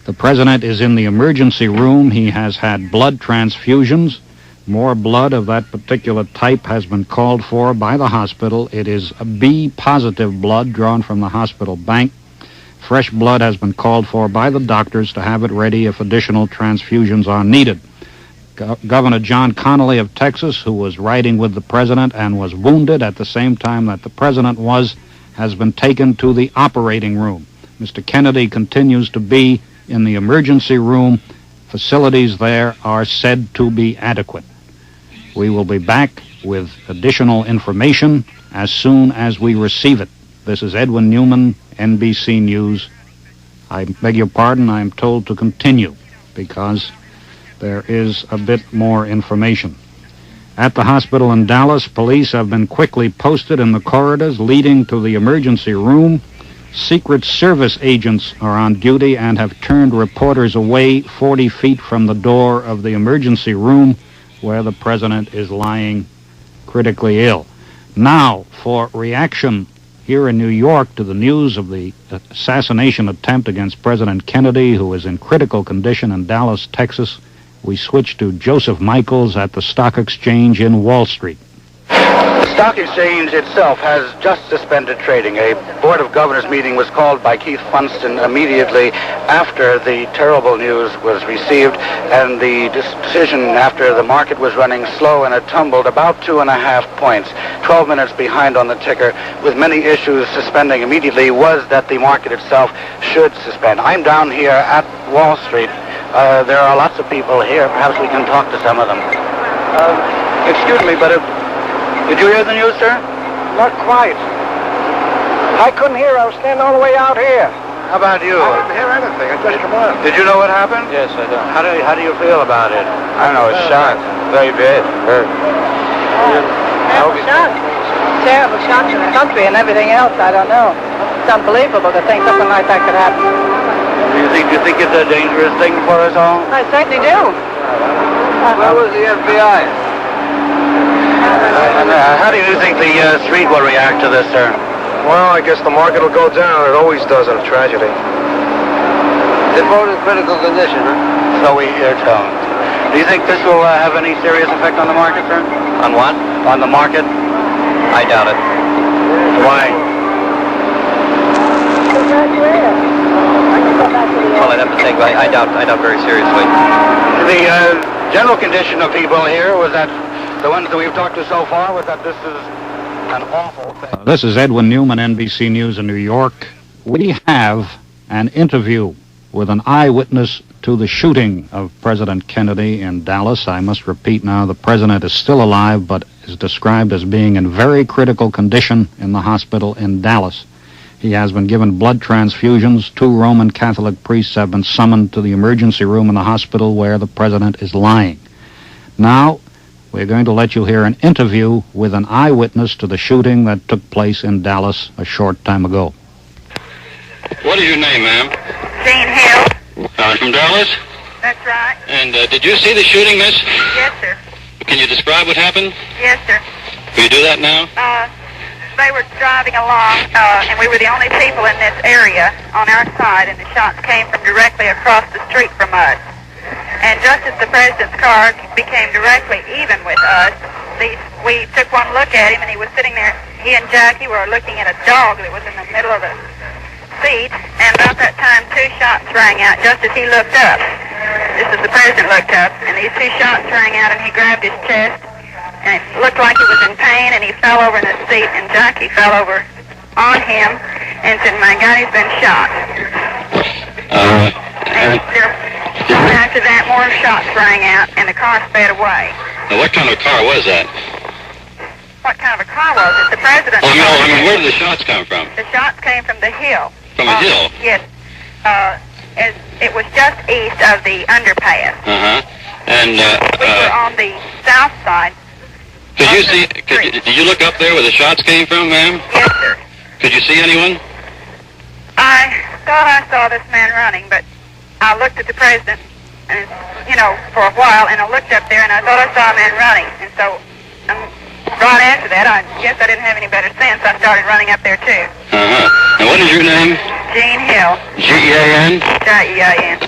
The president is in the emergency room. He has had blood transfusions. More blood of that particular type has been called for by the hospital. It is a B-positive blood drawn from the hospital bank. Fresh blood has been called for by the doctors to have it ready if additional transfusions are needed. Governor John Connally of Texas, who was riding with the president and was wounded at the same time that the president was, has been taken to the operating room. Mr. Kennedy continues to be in the emergency room. Facilities there are said to be adequate. We will be back with additional information as soon as we receive it. This is Edwin Newman, NBC News. I beg your pardon, I am told to continue because there is a bit more information. At the hospital in Dallas, police have been quickly posted in the corridors leading to the emergency room. Secret Service agents are on duty and have turned reporters away 40 feet from the door of the emergency room where the president is lying critically ill. Now, for reaction here in New York to the news of the assassination attempt against President Kennedy, who is in critical condition in Dallas, Texas, we switch to Joseph Michaels at the Stock Exchange in Wall Street. The stock exchange itself has just suspended trading. A Board of Governors meeting was called by Keith Funston immediately after the terrible news was received, and the decision after the market was running slow and it tumbled about 2.5 points, 12 minutes behind on the ticker, with many issues suspending immediately, was that the market itself should suspend. I'm down here at Wall Street. There are lots of people here. Perhaps we can talk to some of them. Excuse me, but did you hear the news, sir? Not quite. I couldn't hear. I was standing all the way out here. How about you? I didn't hear anything. I just come on. Did you know what happened? Yes, I do. How do you feel about it? I don't know. It's shocked. Very bad. Very. Terrible shock. Terrible shock to the country and everything else. I don't know. It's unbelievable to think something like that could happen. Do you think it's a dangerous thing for us all? I certainly do. Where was the FBI? How do you think the street will react to this, sir? Well, I guess the market will go down. It always does in a tragedy. They're both in critical condition, huh? So we hear told. Do you think this will have any serious effect on the market, sir? On what? On the market? I doubt it. Why? Well, I'd have to think. I doubt very seriously. The general condition of people here was that the ones that we've talked to so far was that this is an awful thing. This is Edwin Newman, NBC News in New York. We have an interview with an eyewitness to the shooting of President Kennedy in Dallas. I must repeat now, the president is still alive, but is described as being in very critical condition in the hospital in Dallas. He has been given blood transfusions. 2 Roman Catholic priests have been summoned to the emergency room in the hospital where the president is lying. Now, we're going to let you hear an interview with an eyewitness to the shooting that took place in Dallas a short time ago. What is your name, ma'am? Jean Hill. From Dallas? That's right. And did you see the shooting, miss? Yes, sir. Can you describe what happened? Yes, sir. Will you do that now? They were driving along, and we were the only people in this area on our side, and the shots came from directly across the street from us. And just as the president's car became directly even with us, we took one look at him, and he was sitting there. He and Jackie were looking at a dog that was in the middle of the seat, and about that time 2 shots rang out just as he looked up. Just as the president looked up, and these 2 shots rang out, and he grabbed his chest, and it looked like he was in pain, and he fell over in the seat, and Jackie fell over on him and said, "My God, he's been shot." After that, more shots rang out, and the car sped away. Now, what kind of car was that? What kind of a car was it? The president's I car. mean, where did the shots come from? The shots came from the hill. From a hill? Yes. It was just east of the underpass. And we were on the south side. Did you look up there where the shots came from, ma'am? Yes, sir. Could you see anyone? I thought I saw this man running, but I looked at the president, and for a while, and I looked up there, and I thought I saw a man running, and so right after that, I guess I didn't have any better sense. I started running up there too. And what is your name? Jean Hill. G-E-A-N? J-E-A-N.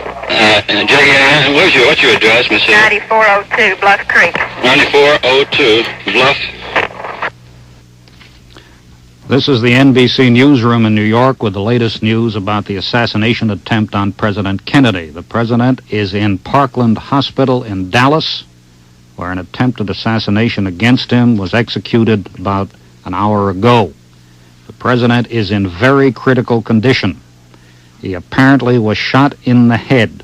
J-E-A-N. What's your address, Miss Hill? 9402 Bluff Creek. 9402 Bluff. This is the NBC newsroom in New York with the latest news about the assassination attempt on President Kennedy. The president is in Parkland Hospital in Dallas, where an attempted assassination against him was executed about an hour ago. The president is in very critical condition. He apparently was shot in the head.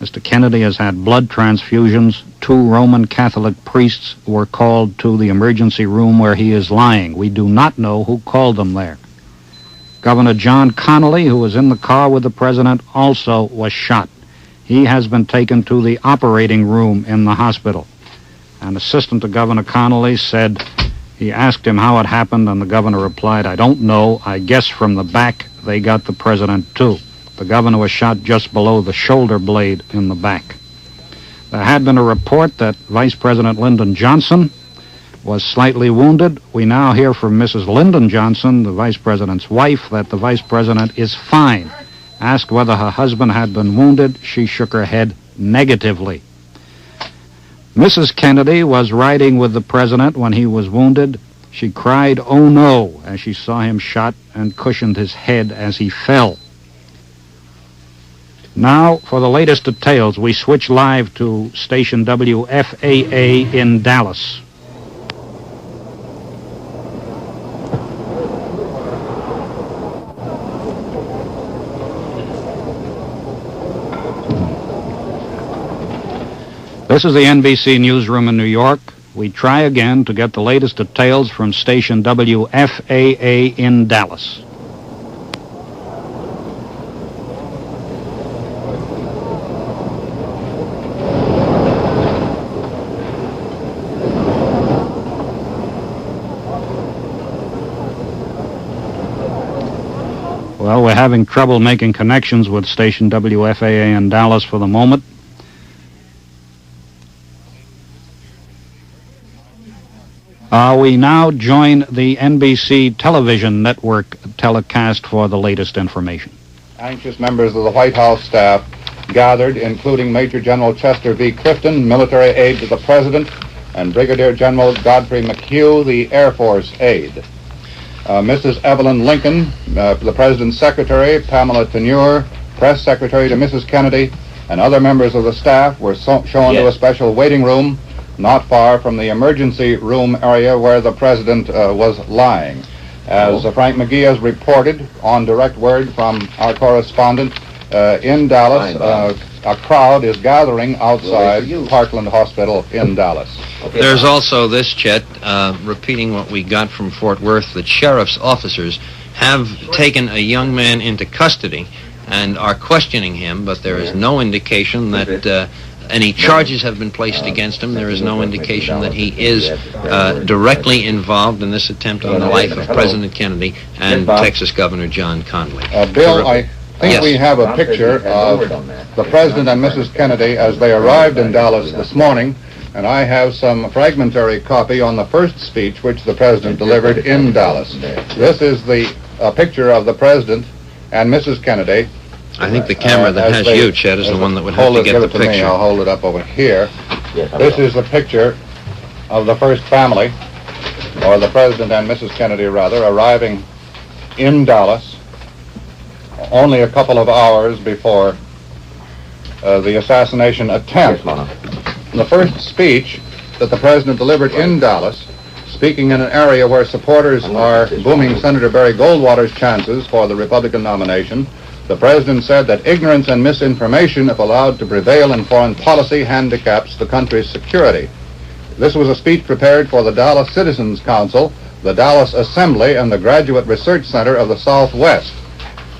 Mr. Kennedy has had blood transfusions. 2 Roman Catholic priests were called to the emergency room where he is lying. We do not know who called them there. Governor John Connally, who was in the car with the president, also was shot. He has been taken to the operating room in the hospital. An assistant to Governor Connally said he asked him how it happened, and the governor replied, "I don't know. I guess from the back they got the president too." The governor was shot just below the shoulder blade in the back. There had been a report that Vice President Lyndon Johnson was slightly wounded. We now hear from Mrs. Lyndon Johnson, the Vice President's wife, that the Vice President is fine. Asked whether her husband had been wounded, she shook her head negatively. Mrs. Kennedy was riding with the President when he was wounded. She cried, "Oh no," as she saw him shot and cushioned his head as he fell. Now, for the latest details, we switch live to station WFAA in Dallas. This is the NBC newsroom in New York. We try again to get the latest details from station WFAA in Dallas. Well, we're having trouble making connections with station WFAA in Dallas for the moment. We now join the NBC television network telecast for the latest information. Anxious members of the White House staff gathered, including Major General Chester V. Clifton, military aide to the President, and Brigadier General Godfrey McHugh, the Air Force aide. Mrs. Evelyn Lincoln, the President's secretary, Pamela Tenure, press secretary to Mrs. Kennedy, and other members of the staff were shown to a special waiting room not far from the emergency room area where the President was lying. As Frank McGee has reported on direct word from our correspondent in Dallas, a crowd is gathering outside Parkland Hospital in Dallas. There's also this, Chet, repeating what we got from Fort Worth, that sheriff's officers have taken a young man into custody and are questioning him, but there is no indication that any charges have been placed against him. There is no indication that he is directly involved in this attempt on the life of President Kennedy and Texas Governor John Connally. Bill, I think we have a picture of the President and Mrs. Kennedy as they arrived in Dallas this morning, and I have some fragmentary copy on the first speech which the President delivered in Dallas. This is the picture of the President and Mrs. Kennedy. I think the camera that has you, Chet, is the one that would have to get the picture. Me. I'll hold it up over here. This is the picture of the first family, or the President and Mrs. Kennedy, rather, arriving in Dallas only a couple of hours before the assassination attempt. The first speech that the President delivered in Dallas, speaking in an area where supporters are booming Senator Barry Goldwater's chances for the Republican nomination, the President said that ignorance and misinformation, if allowed to prevail in foreign policy, handicaps the country's security. This was a speech prepared for the Dallas Citizens Council, the Dallas Assembly, and the Graduate Research Center of the Southwest.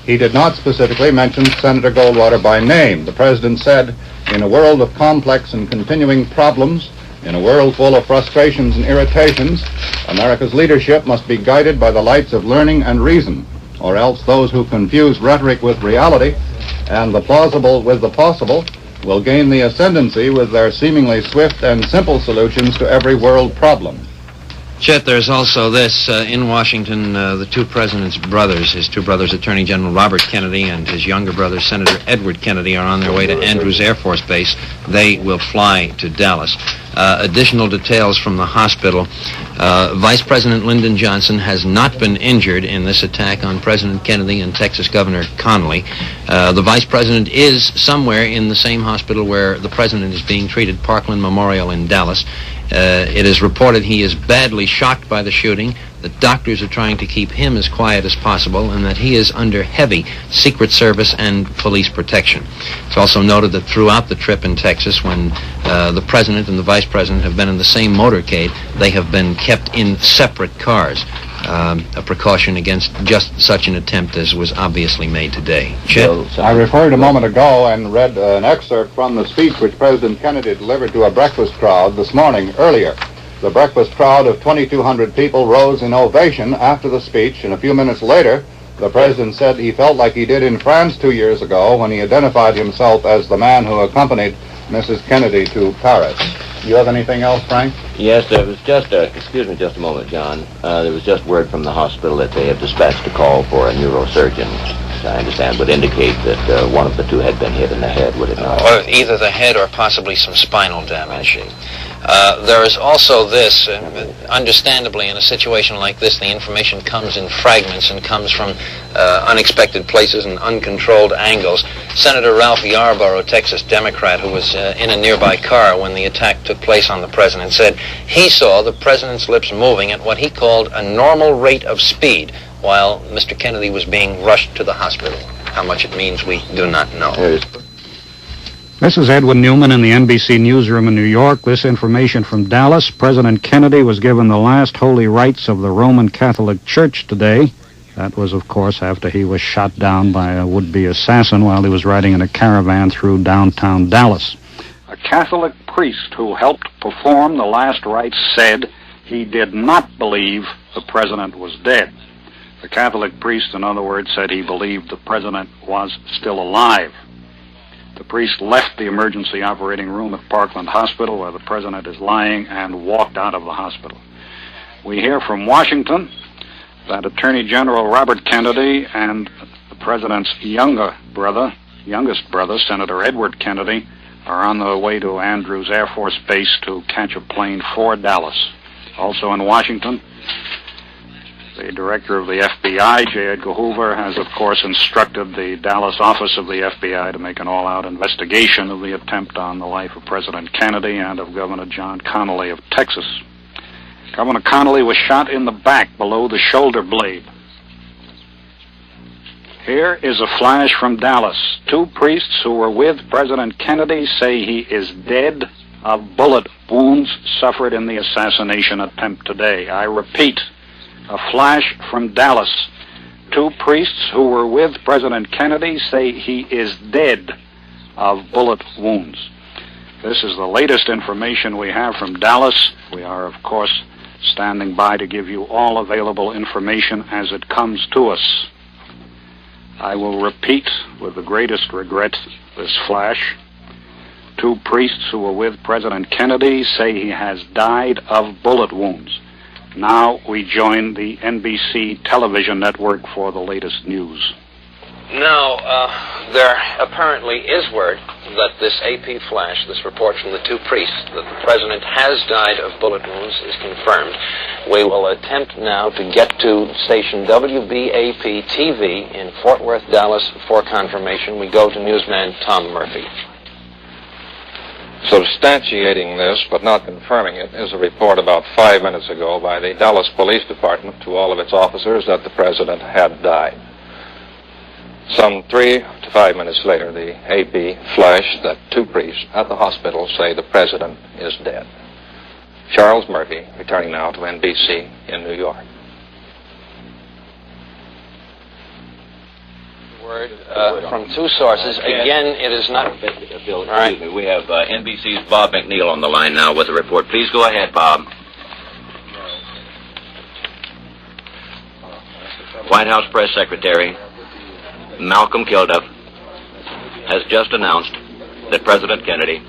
He did not specifically mention Senator Goldwater by name. The President said, "In a world of complex and continuing problems, in a world full of frustrations and irritations, America's leadership must be guided by the lights of learning and reason, or else those who confuse rhetoric with reality and the plausible with the possible will gain the ascendancy with their seemingly swift and simple solutions to every world problem." Chet, there's also this. In Washington, the two president's brothers, his two brothers, Attorney General Robert Kennedy and his younger brother, Senator Edward Kennedy, are on their way to Andrews Air Force Base. They will fly to Dallas. Additional details from the hospital. Vice President Lyndon Johnson has not been injured in this attack on President Kennedy and Texas Governor Connally. The Vice President is somewhere in the same hospital where the President is being treated, Parkland Memorial in Dallas. It is reported he is badly shocked by the shooting, that doctors are trying to keep him as quiet as possible, and that he is under heavy Secret Service and police protection. It's also noted that throughout the trip in Texas, when the President and the Vice President have been in the same motorcade, they have been kept in separate cars. A precaution against just such an attempt as was obviously made today. Chet? I referred a moment ago and read an excerpt from the speech which President Kennedy delivered to a breakfast crowd this morning earlier. The breakfast crowd of 2,200 people rose in ovation after the speech, and a few minutes later, the President said he felt like he did in France 2 years ago when he identified himself as the man who accompanied Mrs. Kennedy to Paris. You have anything else, Frank? Yes, there was just excuse me just a moment, John. There was just word from the hospital that they have dispatched a call for a neurosurgeon, which I understand would indicate that one of the two had been hit in the head, would it not? Or either the head or possibly some spinal damage. There is also this, understandably, in a situation like this, the information comes in fragments and comes from unexpected places and uncontrolled angles. Senator Ralph Yarborough, Texas Democrat, who was in a nearby car when the attack took place on the president, said he saw the president's lips moving at what he called a normal rate of speed while Mr. Kennedy was being rushed to the hospital. How much it means, we do not know. This is Edwin Newman in the NBC newsroom in New York. This information from Dallas. President Kennedy was given the last holy rites of the Roman Catholic Church today. That was, of course, after he was shot down by a would-be assassin while he was riding in a caravan through downtown Dallas. A Catholic priest who helped perform the last rites said he did not believe the president was dead. The Catholic priest, in other words, said he believed the president was still alive. The priest left the emergency operating room at Parkland Hospital, where the president is lying, and walked out of the hospital. We hear from Washington that Attorney General Robert Kennedy and the president's youngest brother, Senator Edward Kennedy, are on their way to Andrews Air Force Base to catch a plane for Dallas. Also in Washington, the director of the FBI, J. Edgar Hoover, has, of course, instructed the Dallas office of the FBI to make an all-out investigation of the attempt on the life of President Kennedy and of Governor John Connally of Texas. Governor Connally was shot in the back below the shoulder blade. Here is a flash from Dallas. Two priests who were with President Kennedy say he is dead of bullet wounds suffered in the assassination attempt today. I repeat, a flash from Dallas. Two priests who were with President Kennedy say he is dead of bullet wounds. This is the latest information we have from Dallas. We are, of course, standing by to give you all available information as it comes to us. I will repeat with the greatest regret this flash. Two priests who were with President Kennedy say he has died of bullet wounds. Now we join the NBC television network for the latest news. Now, there apparently is word that this AP flash, this report from the two priests, that the president has died of bullet wounds, is confirmed. We will attempt now to get to station WBAP-TV in Fort Worth, Dallas, for confirmation. We go to newsman Tom Murphy. Substantiating this, but not confirming it, is a report about 5 minutes ago by the Dallas Police Department to all of its officers that the president had died. Some 3 to 5 minutes later, the AP flashed that two priests at the hospital say the president is dead. Charles Murphy, returning now to NBC in New York. Word from two sources. Again, it is not... Bill, excuse me. We have NBC's Bob McNeil on the line now with a report. Please go ahead, Bob. White House Press Secretary Malcolm Kilduff has just announced that President Kennedy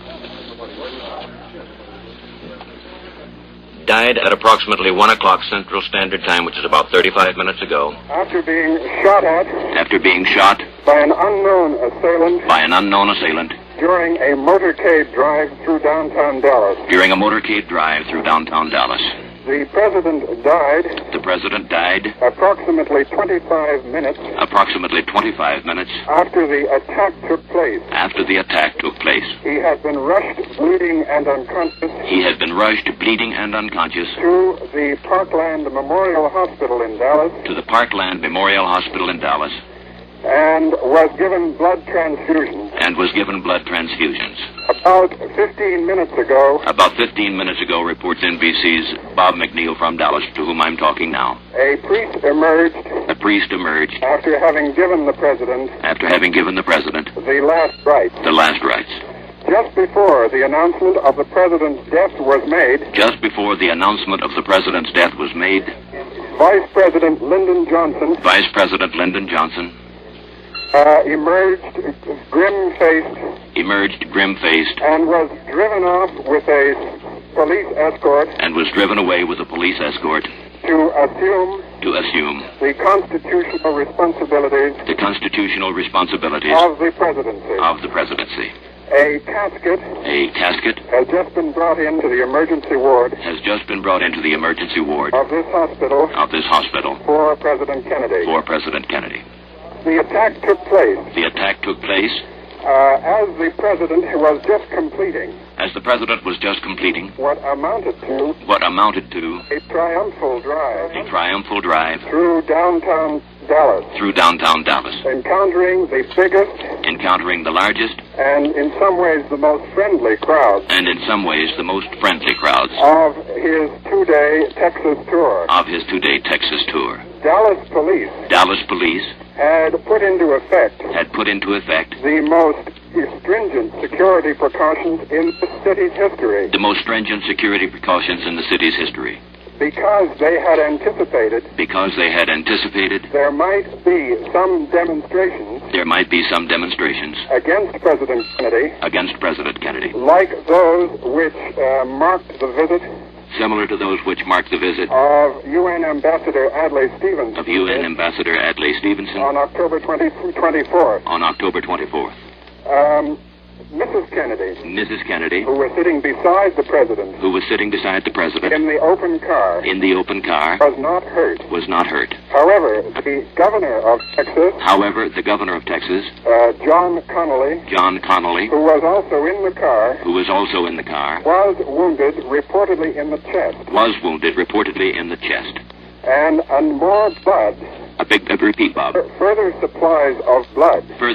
died at approximately 1 o'clock Central Standard Time, which is about 35 minutes ago. After being shot at. After being shot. By an unknown assailant. By an unknown assailant. During a motorcade drive through downtown Dallas. During a motorcade drive through downtown Dallas. The president died. The president died. Approximately 25 minutes. Approximately 25 minutes. After the attack took place. After the attack took place. He had been rushed, bleeding and unconscious. He had been rushed, bleeding and unconscious. To the Parkland Memorial Hospital in Dallas. To the Parkland Memorial Hospital in Dallas. And was given blood transfusions. And was given blood transfusions. About 15 minutes ago. About 15 minutes ago, reports NBC's Bob McNeil from Dallas, to whom I'm talking now. A priest emerged. A priest emerged. After having given the president. After having given the president. The last rites. The last rites. Just before the announcement of the president's death was made. Just before the announcement of the president's death was made. Vice President Lyndon Johnson. Vice President Lyndon Johnson. Emerged grim-faced. Emerged grim-faced. And was driven off with a police escort. And was driven away with a police escort. To assume the constitutional responsibilities of the presidency. A casket has just been brought into the emergency ward of this hospital for President Kennedy. The attack took place as the president was just completing what amounted to a triumphal drive through downtown Dallas, encountering the largest, and in some ways the most friendly crowds of his two-day Texas tour. Dallas police had put into effect the most stringent security precautions in the city's history. Because they had anticipated there might be some demonstrations against President Kennedy, like those which marked the visit similar to those which marked the visit of UN Ambassador Adlai Stevenson on October 24th. Mrs. Kennedy, who was sitting beside the president, in the open car, was not hurt. However, the governor of Texas, John Connally, who was also in the car, was wounded reportedly in the chest. And more blood. A repeat, Bob. Further supplies of blood. For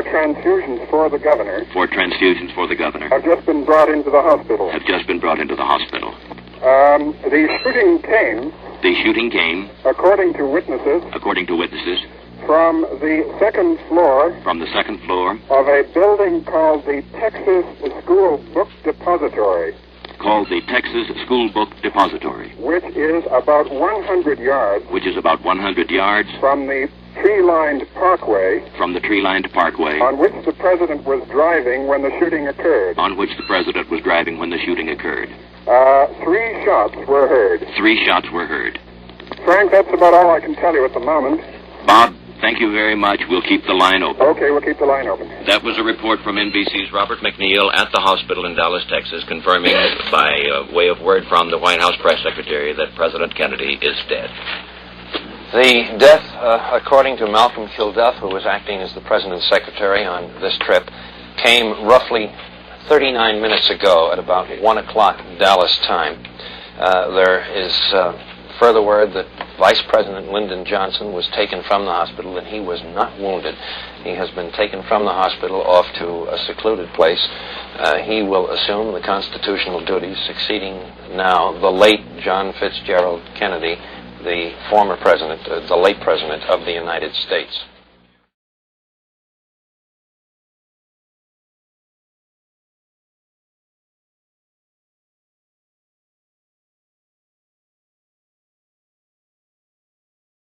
transfusions for the governor. Have just been brought into the hospital. The shooting came. According to witnesses. From the second floor. Of a building called the Texas School Book Depository. Which is about 100 yards. From the tree-lined parkway. On which the president was driving when the shooting occurred. 3 shots were heard. Frank, that's about all I can tell you at the moment. Bob, thank you very much. We'll keep the line open. Okay, we'll keep the line open. That was a report from NBC's Robert McNeil at the hospital in Dallas, Texas, confirming by way of word from the White House press secretary that President Kennedy is dead. The death, according to Malcolm Kilduff, who was acting as the president's secretary on this trip, came roughly 39 minutes ago at about 1 o'clock Dallas time. There is further word that Vice President Lyndon Johnson was taken from the hospital and he was not wounded. He has been taken from the hospital off to a secluded place. He will assume the constitutional duties, succeeding now the late John Fitzgerald Kennedy, the former president, the late president of the United States.